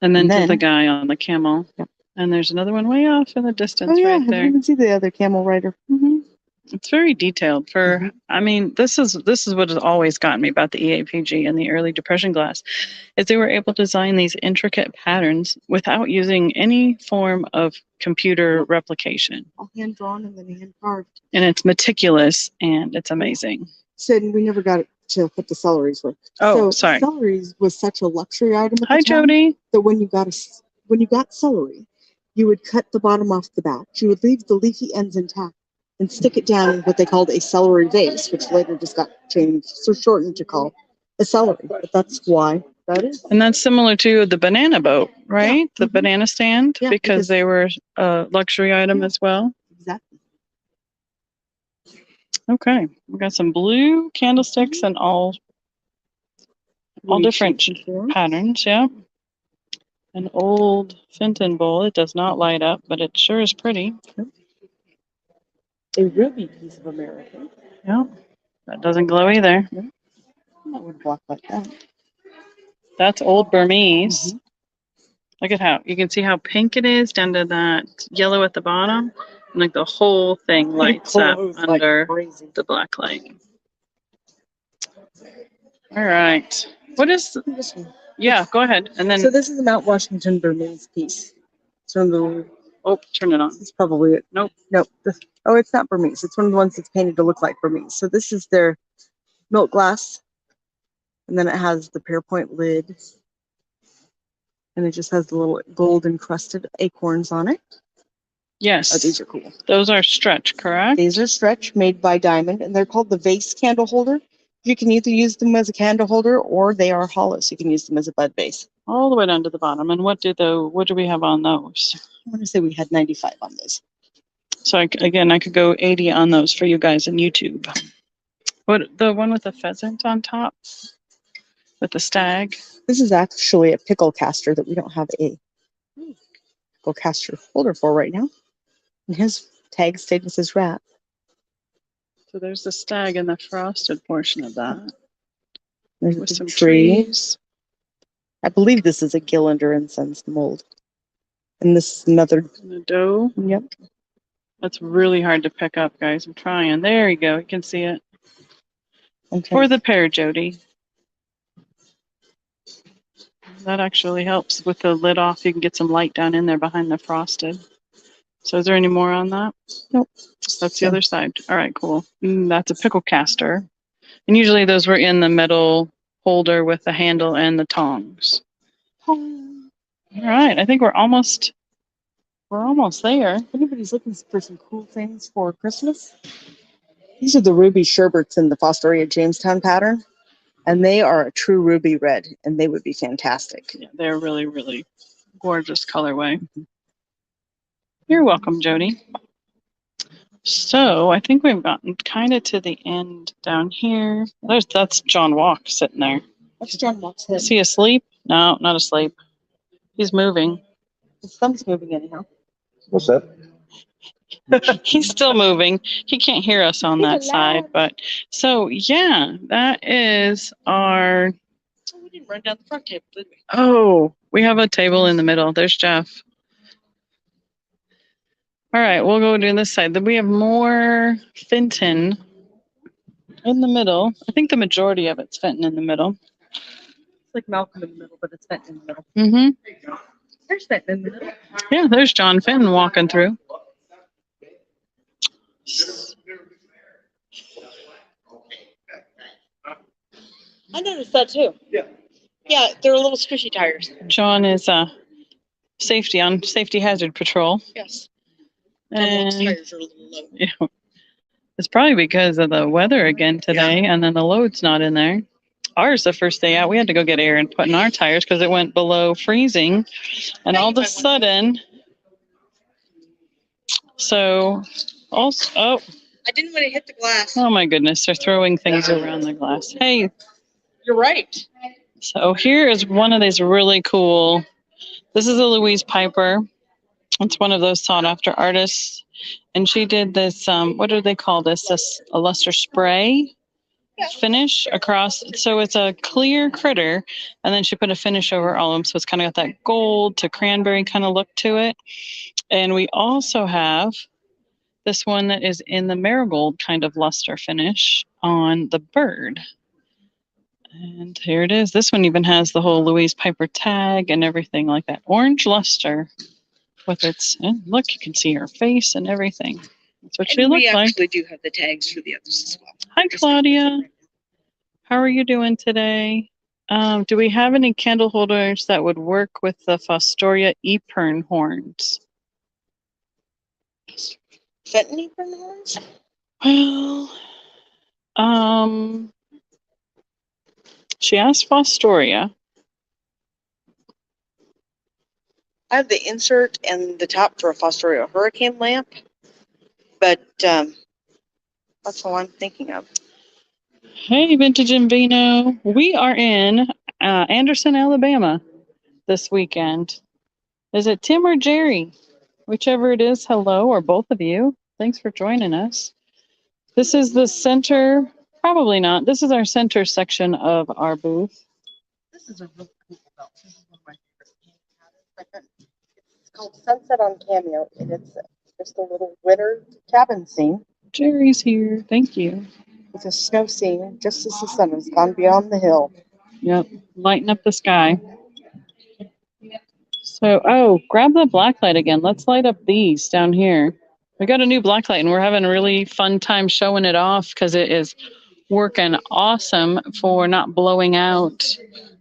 And then to the guy on the camel. Yep. And there's another one way off in the distance right there. I didn't even see the other camel rider. It's very detailed I mean, this is what has always gotten me about the EAPG and the early Depression glass, is they were able to design these intricate patterns without using any form of computer replication. All hand drawn and then hand carved. And it's meticulous and it's amazing. So we never got to what the celeries were. Oh, so sorry. Celeries was such a luxury item at Hi, the time Jody. that when you got celery, you would cut the bottom off the back. You would leave the leafy ends intact and stick it down in what they called a celery vase, which later just got changed, so shortened to call a celery. But that's why that is. And that's similar to the banana boat, right? Yeah. The banana stand, because they were a luxury item as well. Exactly. Okay, we got some blue candlesticks and all all Weird different shapes and forms. patterns. Yeah. An old Fenton bowl. It does not light up, but it sure is pretty. A ruby piece of American. Yeah. That doesn't glow either. That would block like that. That's old Burmese. Mhm. Look at how you can see how pink it is down to that yellow at the bottom. And like the whole thing lights up Glows like under crazy. the black light. All right. What is, This one. yeah, go ahead. And then, So this is a Mount Washington Burmese piece. It's one of the. oh, turn it on. It's probably it. Nope. Nope. Oh, it's not Burmese. It's one of the ones that's painted to look like Burmese. So this is their milk glass, and then it has the Pearpoint lid, and it just has the little gold encrusted acorns on it. Yes. Oh, these are cool. Those are stretch, correct? These are stretch made by Diamond, and they're called the vase candle holder. You can either use them as a candle holder, or they are hollow, so you can use them as a bud vase. All the way down to the bottom. And what do we have on those? I want to say we had 95 on those. So I could go 80 on those for you guys in YouTube. What, the one with the pheasant on top? With the stag? This is actually a pickle caster that we don't have a pickle caster holder for right now. And his tag stayed with his rat. So there's the stag and the frosted portion of that. There's With a some tree. trees. I believe this is a Gillinder and Sons mold. And this is another. And the dough. Yep. That's really hard to pick up, guys. I'm trying. There you go. You can see it. Okay. For the pear, Jody. That actually helps with the lid off. You can get some light down in there behind the frosted. So is there any more on that? Nope. That's the other side. All right, cool. That's a pickle caster. And usually those were in the metal holder with the handle and the tongs. All right, I think we're almost there. If anybody's looking for some cool things for Christmas, these are the ruby sherbets in the Fostoria Jamestown pattern. And they are a true ruby red, and they would be fantastic. Yeah, they're really, really gorgeous colorway. You're welcome, Jody. So I think we've gotten kind of to the end down here. That's John Walk sitting there. That's John Walk's head. Is he asleep? No, not asleep. He's moving. His thumb's moving anyhow. What's that? He's still moving. He can't hear us on that side, but so yeah, that is our. Oh, we didn't run down the front table, did we? Oh, we have a table in the middle. There's Jeff. All right, we'll go to this side. Then we have more Fenton in the middle. I think the majority of it's Fenton in the middle. It's like Malcolm in the middle, but it's Fenton in the middle. Mm-hmm. There's Fenton in the middle. Yeah, there's John Fenton walking through. I noticed that too. Yeah. Yeah, they're little squishy tires. John is safety hazard patrol. Yes. And Tires are a little low. yeah, it's probably because of the weather again today, and then the load's not in there. Ours, the first day out, we had to go get air and put in our tires because it went below freezing, and all of a sudden, so also, I didn't want to hit the glass. oh my goodness, they're throwing things around the glass. Hey, You're right. so here is one of these really cool. This is a Louise Piper. It's one of those sought after artists. And she did this, what do they call this? A luster spray finish across. So it's a clear critter. And then she put a finish over all of them. So it's kind of got that gold to cranberry kind of look to it. And we also have this one that is in the marigold kind of luster finish on the bird. And here it is. This one even has the whole Louise Piper tag and everything like that. Orange luster with its, and look, you can see her face and everything. That's what she looks like. We actually do have the tags for the others as well. Hi, Claudia. How are you doing today? Do we have any candle holders that would work with the Fostoria Epern horns? Fenton apron horns? Well, she asked Fostoria. I have the insert and the top for a Fostoria Hurricane lamp, but that's all I'm thinking of. Hey, Vintage and Vino. We are in Anderson, Alabama this weekend. Is it Tim or Jerry? Whichever it is, hello, or both of you. Thanks for joining us. This is the center, probably not. This is our center section of our booth. This is a really cool belt. This is one of my favorite patterns. It's called Sunset on Cameo, and it's just a little winter cabin scene. Jerry's here. Thank you. With a snow scene just as the sun has gone beyond the hill. Yep. Lighten up the sky. So, oh, grab the black light again. Let's light up these down here. We got a new black light and we're having a really fun time showing it off because it is working awesome for not blowing out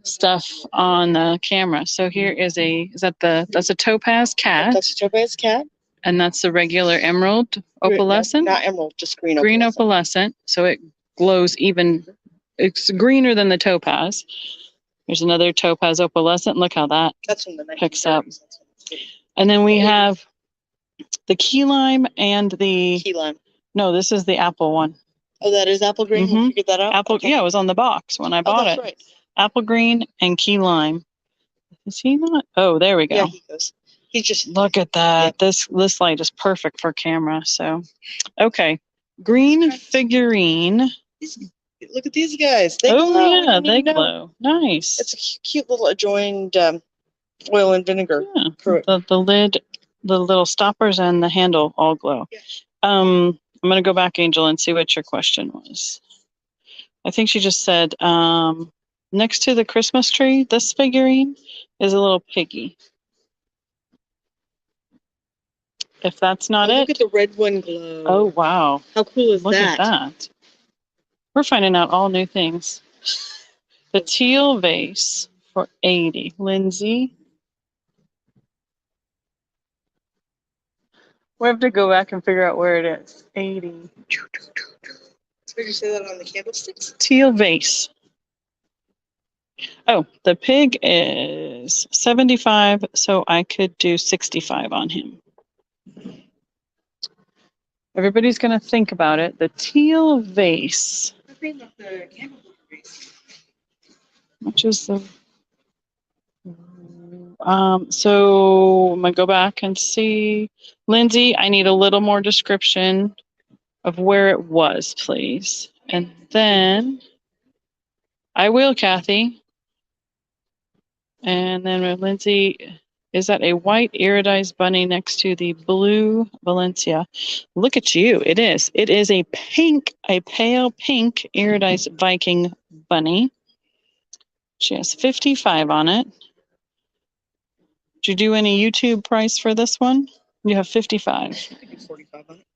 stuff on the camera. So here is that's a topaz cat. That's a topaz cat. And that's the regular emerald opalescent. No, not emerald, just green opalescent. Green opalescent. So it glows even, it's greener than the topaz. There's another topaz opalescent. Look how that That's from the picks up. And then we have the key lime and the key lime. No, this is the apple one. Oh, that is apple green. You figured that out. Apple, okay. Yeah, it was on the box when I bought that's it. Right. Apple green and key lime. Is he not? Oh, there we go. Yeah, he goes. He just look at that. Yeah. This light is perfect for camera. So, okay, green figurine. Look at these guys. They glow. Yeah, they glow. Nice. It's a cute little adjoined oil and vinegar. Yeah, the lid, the little stoppers, and the handle all glow. Yeah. I'm gonna go back, Angel, and see what your question was. I think she just said next to the Christmas tree, this figurine is a little piggy. If that's not it. Look at the red one glow. Oh, wow. How cool is that? Look at that. We're finding out all new things. The teal vase for 80. Lindsay. We have to go back and figure out where it is. 80. Did you say that on the candlesticks? Teal vase. Oh, the pig is 75, so I could do 65 on him. Everybody's going to think about it. The teal vase. Which is the... so I'm going to go back and see. Lindsay, I need a little more description of where it was, please. And then I will, Kathy. And then Lindsay, is that a white iridized bunny next to the blue Valencia? Look at you. It is. It is a pale pink iridized Viking bunny. She has 55 on it. Did you do any YouTube price for this one? You have 55. 45 on it.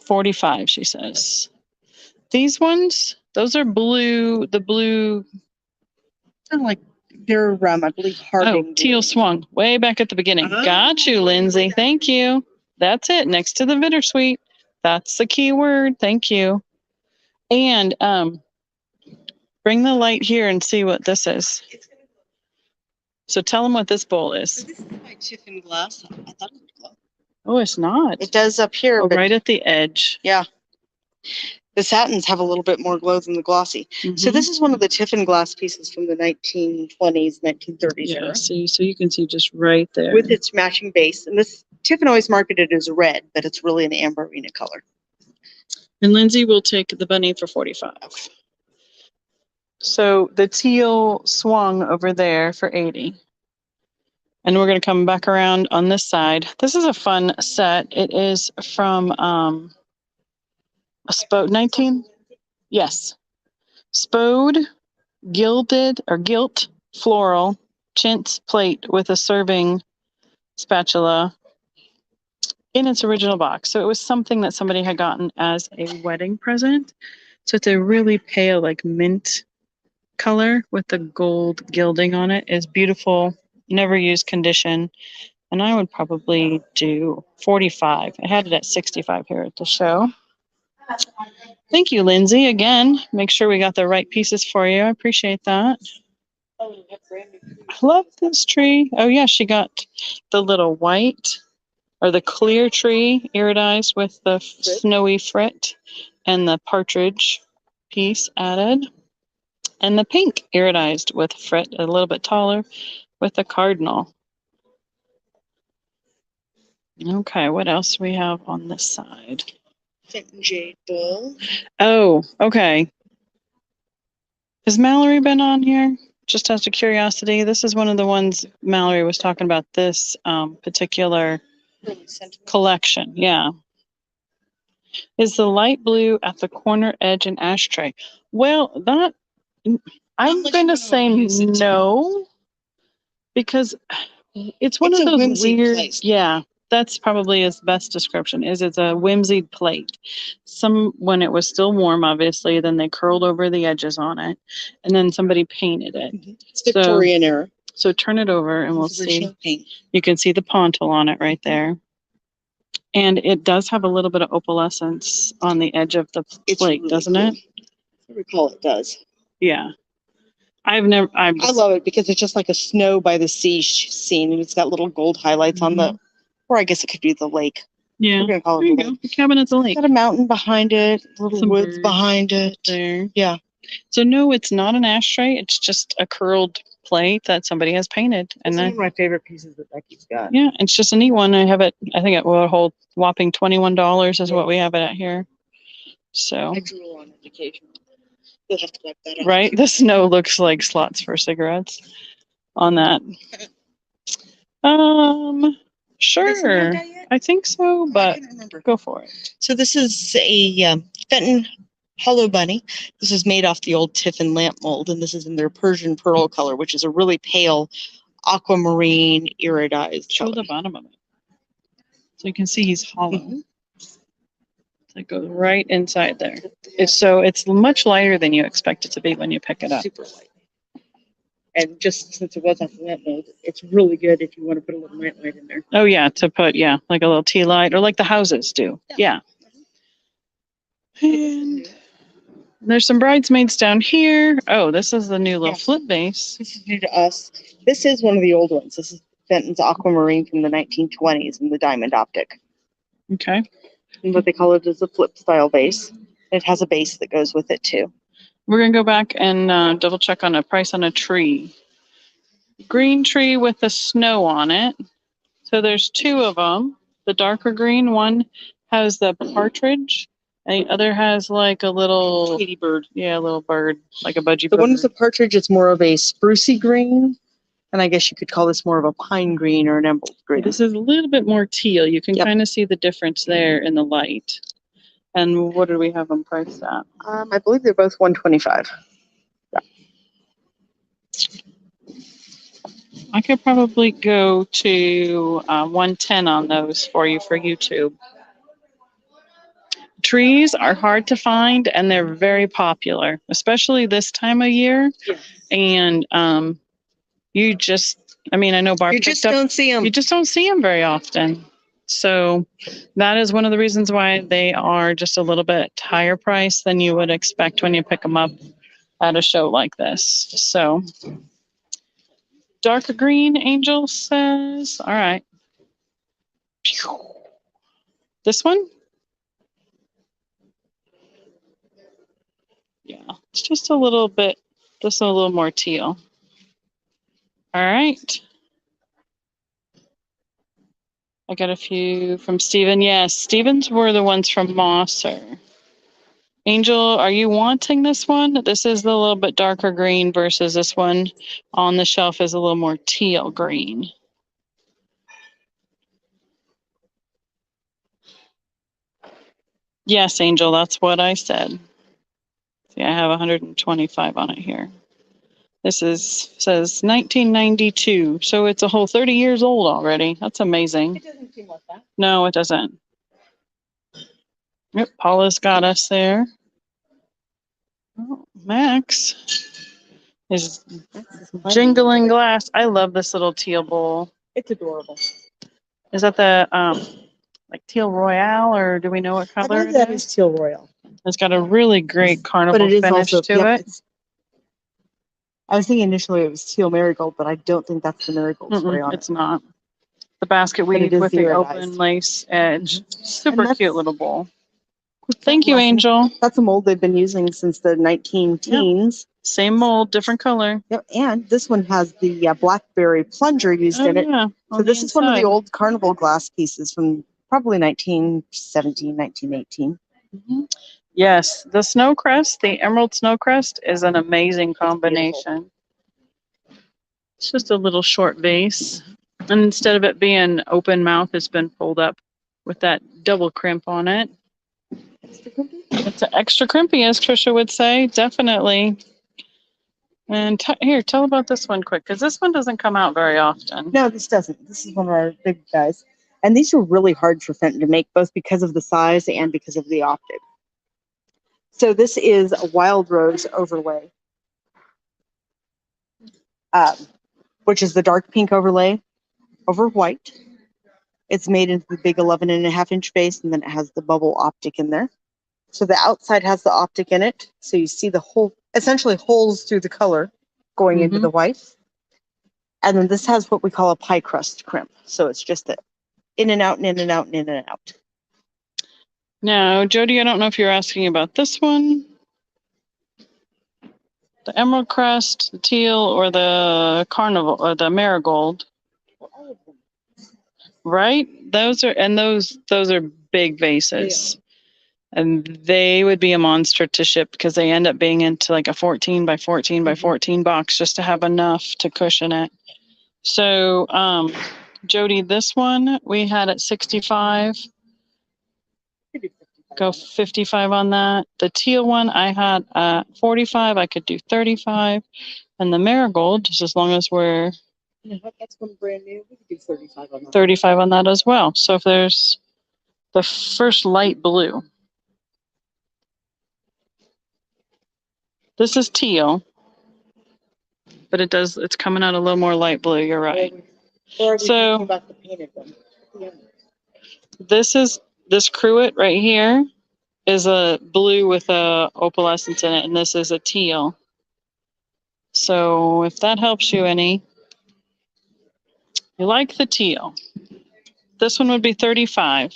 45, she says. These ones, those are blue, the blue. Kind of like they're, I believe, Harding. Oh, teal swung way back at the beginning. Got you, Lindsay. Thank you. That's it. Next to the bittersweet. That's the key word. Thank you. And bring the light here and see what this is. So tell them what this bowl is. So this is my chiffon glass. I thought it would glow. Oh, it's not. It does up here. Oh, but right at the edge. Yeah. The satins have a little bit more glow than the glossy. So this is one of the Tiffin glass pieces from the 1920s, 1930s Yeah, era. so you can see just right there. With its matching base. And this Tiffin always marketed as red, but it's really an amberina color. And Lindsay will take the bunny for 45. So the teal swung over there for 80. And we're going to come back around on this side. This is a fun set. It is from a Spode 19. Yes. Spode gilded or gilt floral chintz plate with a serving spatula in its original box. So it was something that somebody had gotten as a wedding present. So it's a really pale, like mint color with the gold gilding on it. Is beautiful. Never used condition. And I would probably do 45. I had it at 65 here at the show. Thank you, Lindsay. Again, make sure we got the right pieces for you. I appreciate that. I love this tree. Oh, yeah, she got the little white or the clear tree iridized with the snowy frit and the partridge piece added. And the pink iridized with fret a little bit taller with the cardinal. Okay, what else do we have on this side? Fenton Jade Bowl. Oh, okay. Has Mallory been on here? Just out of curiosity, this is one of the ones Mallory was talking about, this particular collection. Yeah. Is the light blue at the corner edge and ashtray? Well, that I'm going to say no, because it's one It's of a those whimsy weird. plate. Yeah, that's probably his best description. Is it's a whimsy plate. When it was still warm, obviously, then they curled over the edges on it, and then somebody painted it. It's Victorian era. So turn it over, and we'll see. Original paint. You can see the pontil on it right there. And it does have a little bit of opalescence on the edge of the plate, really doesn't cool. it? I recall it does. Yeah. I love it because it's just like a snow by the sea scene, and it's got little gold highlights on the, or I guess it could be the lake. Yeah. We're gonna call There it you the go. lake. The cabin at the lake. Got a mountain behind it, little Some woods birds behind it. There. Yeah. So no, it's not an ashtray. It's just a curled plate that somebody has painted. It's one of my favorite pieces that Becky's got. Yeah, it's just a neat one. I have it. I think it will hold whopping $21 is what we have it at here. So. I drool on it occasionally. You'll have to wipe that off. Right, the snow looks like slots for cigarettes on that. Sure. I think so, but go for it. So this is a Fenton Hollow Bunny. This is made off the old Tiffin lamp mold, and this is in their Persian pearl color, which is a really pale aquamarine iridized Show color. the bottom of it. So you can see he's hollow. Mm-hmm. It goes right inside there. It's much lighter than you expect it to be when you pick it up. Super light. And just since it was off the lamp mold, it's really good if you want to put a little night light in there. Oh yeah, to put like a little tea light, or like the houses do. Yeah. And there's some bridesmaids down here. Oh, this is the new little flip base. This is new to us. This is one of the old ones. This is Fenton's aquamarine from the 1920s in the diamond optic. Okay. And what they call it is a flip style base. It has a base that goes with it too. We're going to go back and double check on a price on a tree. Green tree with the snow on it. So there's two of them. The darker green one has the partridge, and the other has like a little Katy bird. Yeah, a little bird, like a budgie bird. The one with the partridge, it's more of a sprucey green. And I guess you could call this more of a pine green or an emerald green. This is a little bit more teal. You can kind of see the difference there in the light. And what do we have them priced at? I believe they're both $125. Yeah. I could probably go to 110 on those for you for YouTube. Trees are hard to find, and they're very popular, especially this time of year. Yes. And I know Barb You just don't see them. You just don't see them very often. So that is one of the reasons why they are just a little bit higher price than you would expect when you pick them up at a show like this. So darker green, Angel says. All right. This one? Yeah, it's just a little more teal. All right. I got a few from Steven. Yes, Stevens were the ones from Mosser. Angel, are you wanting this one? This is the little bit darker green versus this one on the shelf is a little more teal green. Yes, Angel, that's what I said. See, I have 125 on it here. This says 1992, so it's a whole 30 years old already. That's amazing. It doesn't seem like that. No, it doesn't. Yep, Paula's got us there. Oh, Max is jingling glass. I love this little teal bowl. It's adorable. Is that the like teal royale, or do we know what color it that is? is teal royal. It's got a really great carnival But it is finish also to it. I was thinking initially it was teal marigold, but I don't think that's the marigold spray on It's not. The basket weave is with the iridized. open lace edge. And Super that's- cute little bowl. Thank you, Angel. That's a mold they've been using since the 19 teens. Same mold, different color. Yep, and this one has the blackberry plunger used Oh, in it. yeah. So On this the is one of the inside. old carnival glass pieces from probably 1917, 1918. Mhm. Yes, the snowcrest, the emerald snowcrest, is an amazing combination. It's just a little short vase. And instead of it being open mouth, it's been pulled up with that double crimp on it. It's an extra crimpy, as Trisha would say, definitely. And here, tell about this one quick, because this one doesn't come out very often. No, this doesn't. This is one of our big guys. And these are really hard for Fenton to make, both because of the size and because of the optic. So this is a wild rose overlay, which is the dark pink overlay over white. It's made into the big 11.5-inch base, and then it has the bubble optic in there. So the outside has the optic in it, so you see the whole, essentially holes through the color going into the white. And then this has what we call a pie crust crimp. So it's just the in and out and in and out and in and out. Now, Jody, I don't know if you're asking about this one, the emerald crest, the teal, or the carnival, or the marigold. All of them. Right? Those are big vases. And they would be a monster to ship because they end up being into like a 14 by 14 by 14 box just to have enough to cushion it. So, Jody, this one we had at 65. Go 55 on that. The teal one I had at 45. I could do 35. And the marigold, just as long as we're That's one brand new. We could do 35 on that. 35 on that as well. So if there's the first light blue. This is teal, but it's coming out a little more light blue. You're right. So about the painted one. Yeah. This cruet right here is a blue with a opalescence in it, and this is a teal. So if that helps you any, you like the teal. This one would be 35.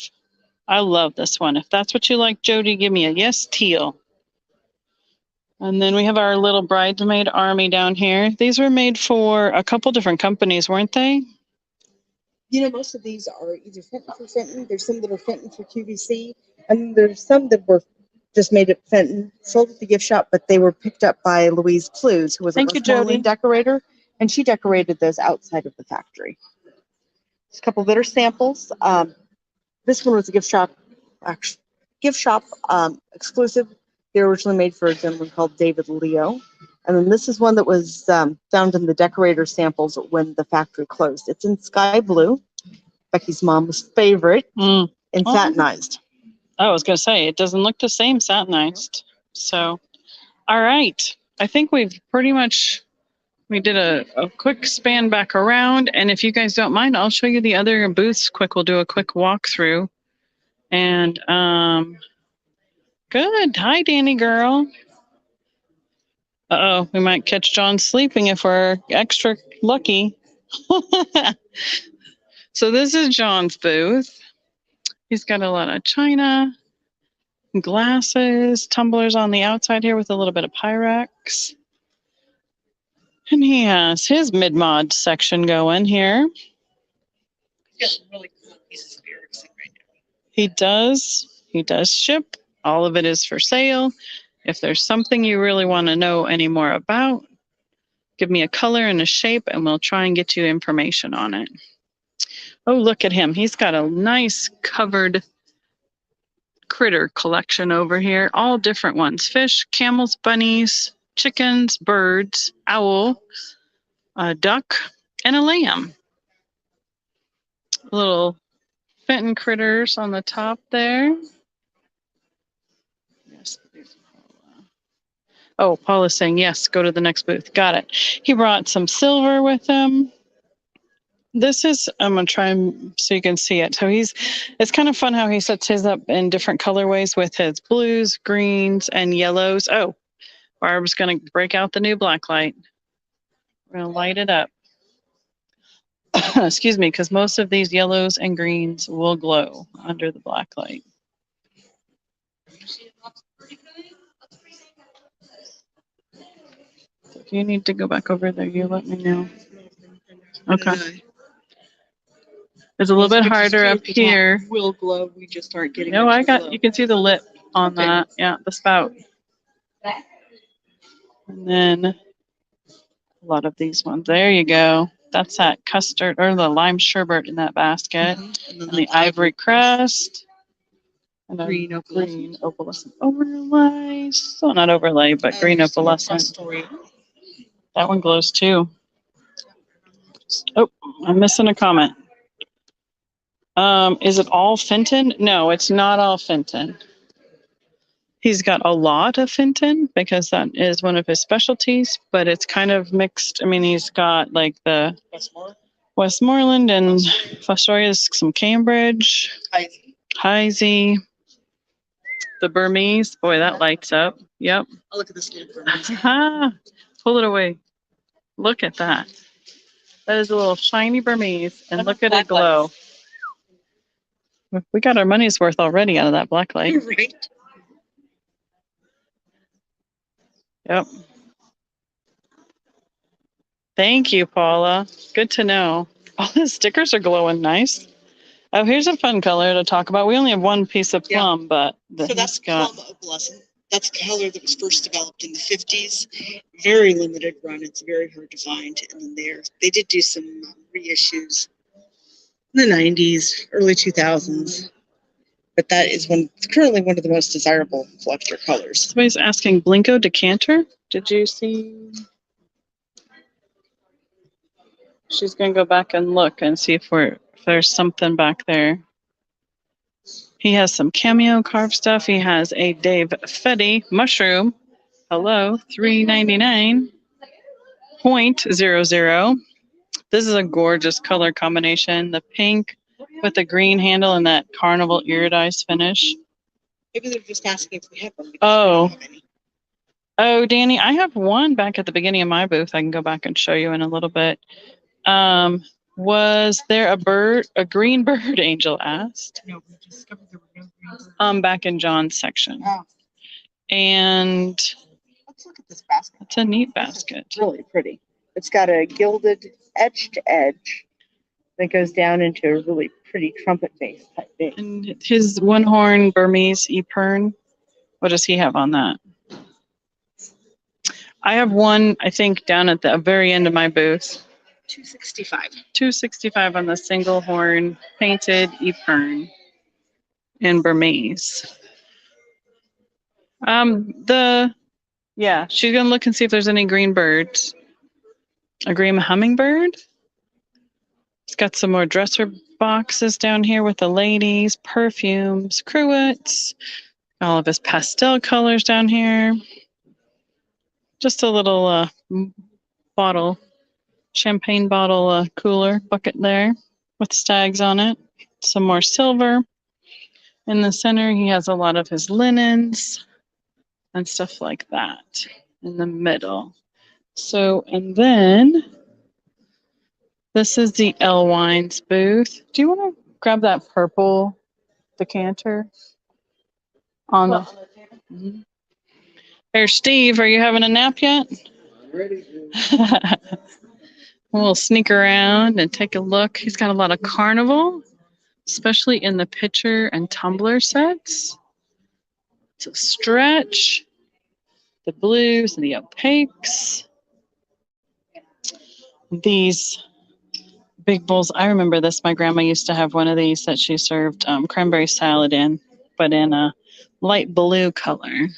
I love this one. If that's what you like, Jody, give me a yes, teal. And then we have our little bridesmaid army down here. These were made for a couple different companies, weren't they? You know, most of these are either Fenton for Fenton. There's some that are Fenton for QVC, and there's some that were just made at Fenton, sold at the gift shop, but they were picked up by Louise Clues, who was a Westmoreland decorator, and she decorated those outside of the factory. Just a couple that are samples. This one was a gift shop exclusive. They were originally made for a gentleman called David Leo. And then this is one that was found in the decorator samples when the factory closed. It's in sky blue, Becky's mom's favorite, and satinized. I was going to say, it doesn't look the same satinized. So, all right. I think we've pretty much, we did a quick span back around. And if you guys don't mind, I'll show you the other booths quick. We'll do a quick walkthrough. And good. Hi, Danny girl. Uh-oh, we might catch John sleeping if we're extra lucky. So this is John's booth. He's got a lot of china, glasses, tumblers on the outside here with a little bit of Pyrex. And he has his mid-mod section going here. He does ship. All of it is for sale. If there's something you really want to know any more about, give me a color and a shape and we'll try and get you information on it. Oh, look at him. He's got a nice covered critter collection over here. All different ones. Fish, camels, bunnies, chickens, birds, owl, a duck, and a lamb. Little Fenton critters on the top there. Yes. Oh, Paul is saying, yes, go to the next booth. Got it. He brought some silver with him. This is, I'm going to try so you can see it. So it's kind of fun how he sets his up in different colorways with his blues, greens, and yellows. Oh, Barb's going to break out the new black light. We're going to light it up. Excuse me, because most of these yellows and greens will glow under the black light. If you need to go back over there, you let me know. Okay. It's a little bit harder up here. Will glow. We just aren't getting. No, I got, you can see the lip on that. Yeah, the spout. And then a lot of these ones. There you go. That's that custard or the lime sherbet in that basket. And And the ivory crest. And Green green opalescent overlay. So not overlay, but green opalescent. That one glows too. Oh, I'm missing a comment. Is it all Fenton? No, it's not all Fenton. He's got a lot of Fenton because that is one of his specialties, but it's kind of mixed. I mean, he's got like the Westmoreland and Fostoria's, some Cambridge, Heisey, the Burmese. Boy, that lights up. Yep. Oh, look at this little Burmese. Pull it away. Look at that. That is a little shiny Burmese, and look at it glow. We got our money's worth already out of that black light. Right. Yep. Thank you, Paula. Good to know. All the stickers are glowing nice. Oh, here's a fun color to talk about. We only have one piece of plum, but So that's plum opalescent. That's a color that was first developed in the 50s. Very limited run. It's very hard to find. And then they did do some reissues in the 90s, early 2000s. But that is currently one of the most desirable collector colors. Somebody's asking Blinko decanter. Did you see? She's going to go back and look and see if there's something back there. He has some cameo carved stuff. He has a Dave Fetty mushroom. Hello, $3.99.00. This is a gorgeous color combination. The pink with the green handle and that carnival iridized finish. Maybe they're just asking if we have them. Oh. Oh, Danny, I have one back at the beginning of my booth. I can go back and show you in a little bit. Was there a green bird? Angel asked. No, we discovered there were no green birds. Back in John's section. Oh. And let's look at this basket. It's a neat basket. It's really pretty. It's got a gilded etched edge that goes down into a really pretty trumpet face type thing. And his one horn Burmese Epern. What does he have on that? I have one, I think, down at the very end of my booth. $265. $265 on the single horn painted Epern in Burmese. She's gonna look and see if there's any green birds. A green hummingbird. It's got some more dresser boxes down here with the ladies, perfumes, cruets, all of his pastel colors down here. Just a little champagne bottle cooler bucket there with stags on it. Some more silver. In the center, he has a lot of his linens and stuff like that in the middle. So, and then this is the L Wines booth. Do you want to grab that purple decanter on the table? Mm-hmm. There, Steve, are you having a nap yet? Ready. We'll sneak around and take a look. He's got a lot of carnival, especially in the pitcher and tumbler sets. It's a stretch, the blues and the opaques. These big bowls, I remember this. My grandma used to have one of these that she served cranberry salad in, but in a light blue color.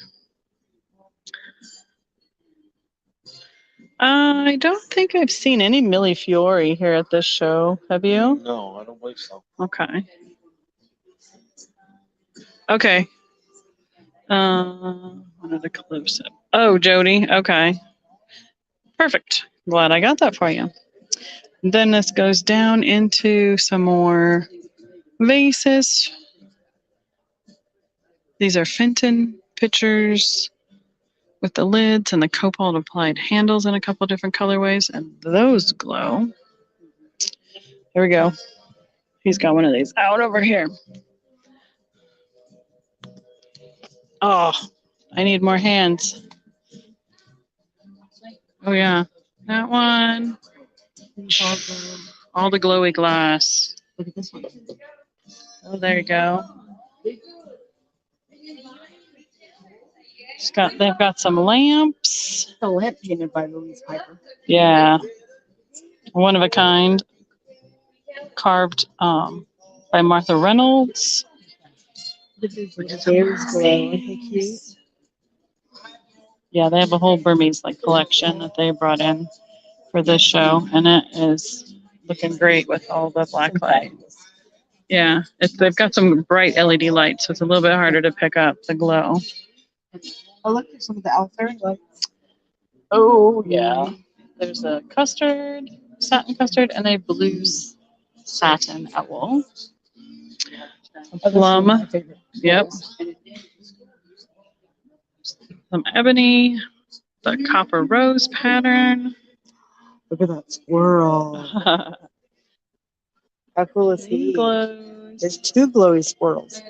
I don't think I've seen any Millie Fiore here at this show. Have you? No, I don't believe so. Okay. Okay. Another close up. Oh, Jody. Okay. Perfect. Glad I got that for you. Then this goes down into some more vases. These are Fenton pitchers with the lids and the cobalt applied handles in a couple different colorways, and those glow. There we go. He's got one of these out over here. Oh, I need more hands. Oh yeah, that one. All the glowy glass. Look at this one. Oh, there you go. They've got some lamps. The lamp painted by Louise Piper. Yeah, one of a kind, carved by Martha Reynolds. There's cute. Yeah, they have a whole Burmese like collection that they brought in for this show, and it is looking great with all the black light. Yeah, they've got some bright LED lights, so it's a little bit harder to pick up the glow. Oh, look, there's some of the Alfairy lights. Oh yeah, there's a custard, satin custard, and a blue satin owl. A plum. Yep. Some ebony, the copper rose pattern. Look at that squirrel. How cool is he? Glows. There's two glowy squirrels.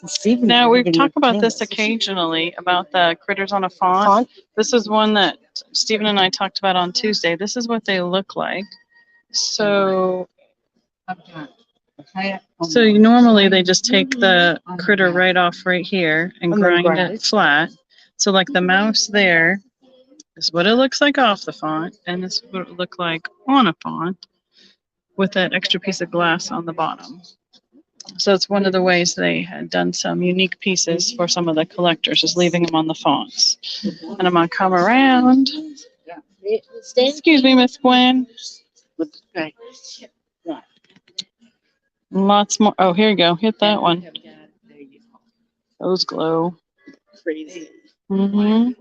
Steven Now, we've even talked about paint this occasionally, about the critters on a font. This is one that Stephen and I talked about on Tuesday. This is what they look like. So normally they just take the critter right off right here and grind it flat. So like the mouse there is what it looks like off the font, and this is what it would look like on a font with that extra piece of glass on the bottom. So it's one of the ways they had done some unique pieces for some of the collectors, is leaving them on the fonts. And I'm going to come around. Excuse me, Miss Gwen. Lots more. Oh, here you go. Hit that one. Those glow. Crazy. Mm-hmm.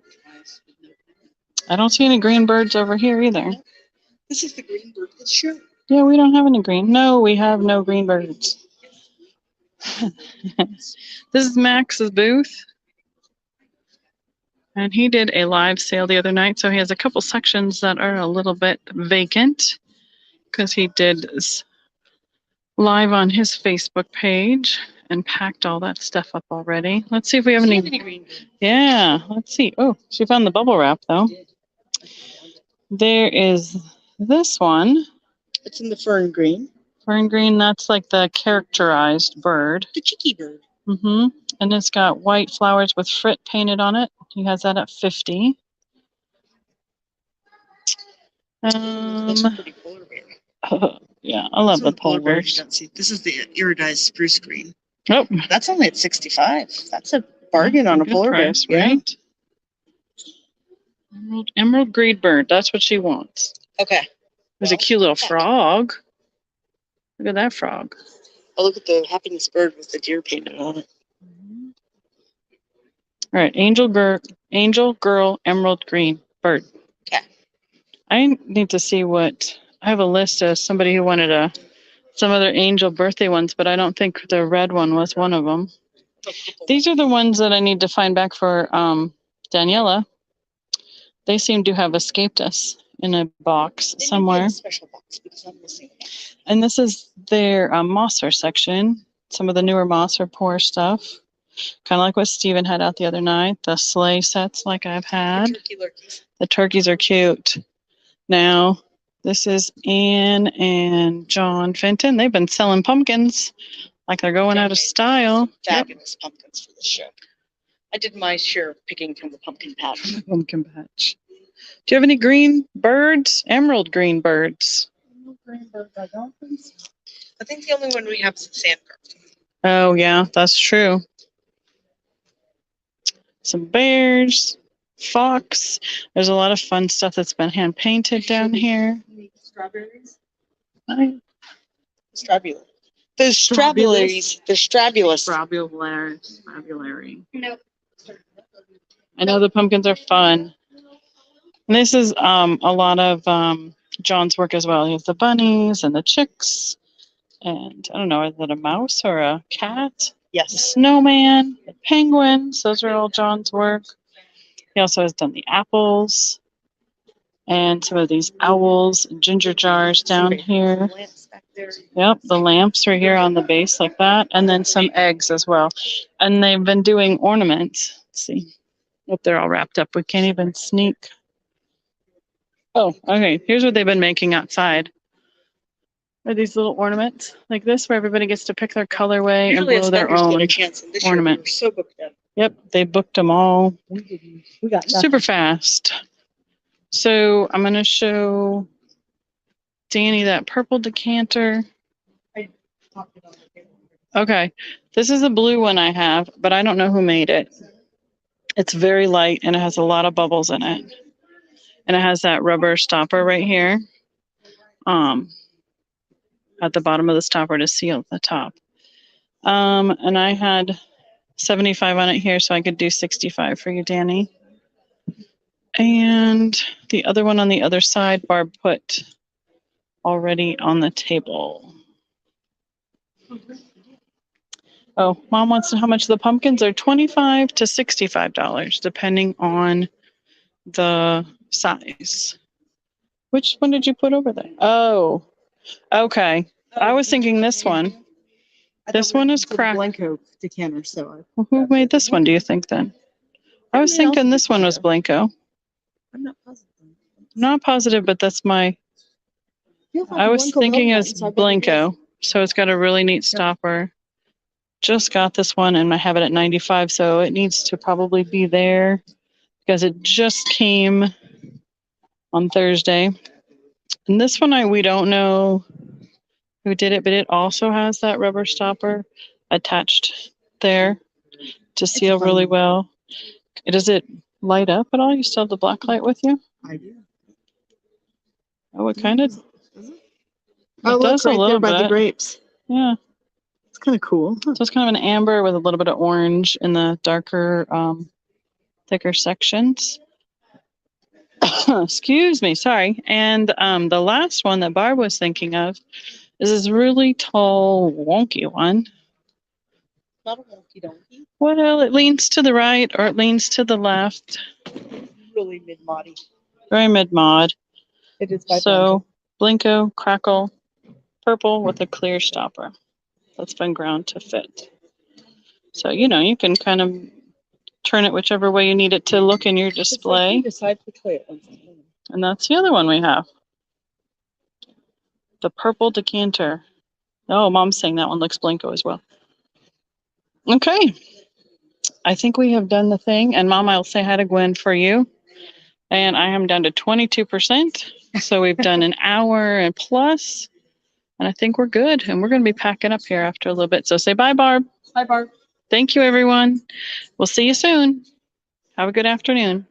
I don't see any green birds over here either. This is the green bird that's show. Yeah, we don't have any green. No, we have no green birds. This is Max's booth. And he did a live sale the other night, so he has a couple sections that are a little bit vacant because he did this live on his Facebook page and packed all that stuff up already. Let's see if we have any green birds. Yeah, let's see. Oh, she found the bubble wrap though. There is this one. It's in the fern green. Fern green, that's like the characterized bird. The cheeky bird. Mm-hmm. And it's got white flowers with frit painted on it. He has that at 50. That's a pretty polar bear. Yeah, I love the polar bears. This is the iridized spruce green. Oh, That's only at 65. That's a bargain on a good polar price, bear. right? Emerald green bird. That's what she wants. Okay. There's a cute little frog. Look at that frog. Oh, look at the happiness bird with the deer painted on it. All right, angel girl, emerald green bird. Okay. I need to see what I have a list of somebody who wanted some other angel birthday ones, but I don't think the red one was one of them. These are the ones that I need to find back for Daniela. They seem to have escaped us in a box somewhere. A special box because I'm missing it. And this is their Mosser section. Some of the newer Mosser pour stuff. Kind of like what Steven had out the other night. The sleigh sets like I've had. The turkeys are cute. Now, this is Anne and John Fenton. They've been selling pumpkins like they're going out of style. Fabulous pumpkins for the show. I did my share of picking from the pumpkin patch. Pumpkin patch. Do you have any green birds? Emerald green birds. Green bird, I don't think so. I think the only one we have is the sandcraft. Oh, yeah, that's true. Some bears, fox. There's a lot of fun stuff that's been hand painted down here. Strawberries? Strabulary. There's strabularies. There's strabulous. Strabulary. Nope. I know the pumpkins are fun. And this is a lot of John's work as well. He has the bunnies and the chicks. And I don't know, is it a mouse or a cat? Yes. The snowman, the penguins. Those are all John's work. He also has done the apples and some of these owls and ginger jars down here. Yep, the lamps are here on the base like that. And then some eggs as well. And they've been doing ornaments. Let's see. Hope they're all wrapped up. We can't even sneak Oh, okay. Here's what they've been making outside. Are these little ornaments like this where everybody gets to pick their colorway Usually and it's blow their vendors get own a chance, and this ornament. year we were so booked up. Yep, they booked them all We didn't. We got nothing. super fast. So I'm going to show Danny that purple decanter. Okay, this is a blue one I have, but I don't know who made it. It's very light and it has a lot of bubbles in it. And it has that rubber stopper right here at the bottom of the stopper to seal the top. And I had 75 on it here, so I could do 65 for you, Danny. And the other one on the other side, Barb put already on the table. Oh, Mom wants to know how much the pumpkins are. $25 to $65, depending on the size. Which one did you put over there? Oh, okay. I was thinking this one. This one is cracked. Blanco decanter, so Who made this one, do you think, then? I was thinking this one was Blanco. I'm not positive. Not positive, but that's my... I was thinking it was Blanco. So it's got a really neat stopper. Just got this one and I have it at 95, so it needs to probably be there because it just came on Thursday. And this one, we don't know who did it, but it also has that rubber stopper attached there to seal really well. Does it light up at all? You still have the black light with you? I do. Oh, it kind of Oh, does look, a right little there by the bit. grapes. Yeah. It's kind of cool. So it's kind of an amber with a little bit of orange in the darker, thicker sections. Excuse me, sorry. And the last one that Barb was thinking of is this really tall, wonky one. Not a wonky donkey. Well, it leans to the right or it leans to the left. Really mid-moddy. Very mid-mod. It is by So Blanco, crackle, purple with a clear stopper. That's been ground to fit. So, you can kind of turn it whichever way you need it to look in your display. Decide to clear it. And that's the other one we have. The purple decanter. Oh, Mom's saying that one looks Blanco as well. Okay. I think we have done the thing. And Mom, I'll say hi to Gwen for you. And I am down to 22%. So we've done an hour and plus. And I think we're good. And we're going to be packing up here after a little bit. So say bye, Barb. Bye, Barb. Thank you, everyone. We'll see you soon. Have a good afternoon.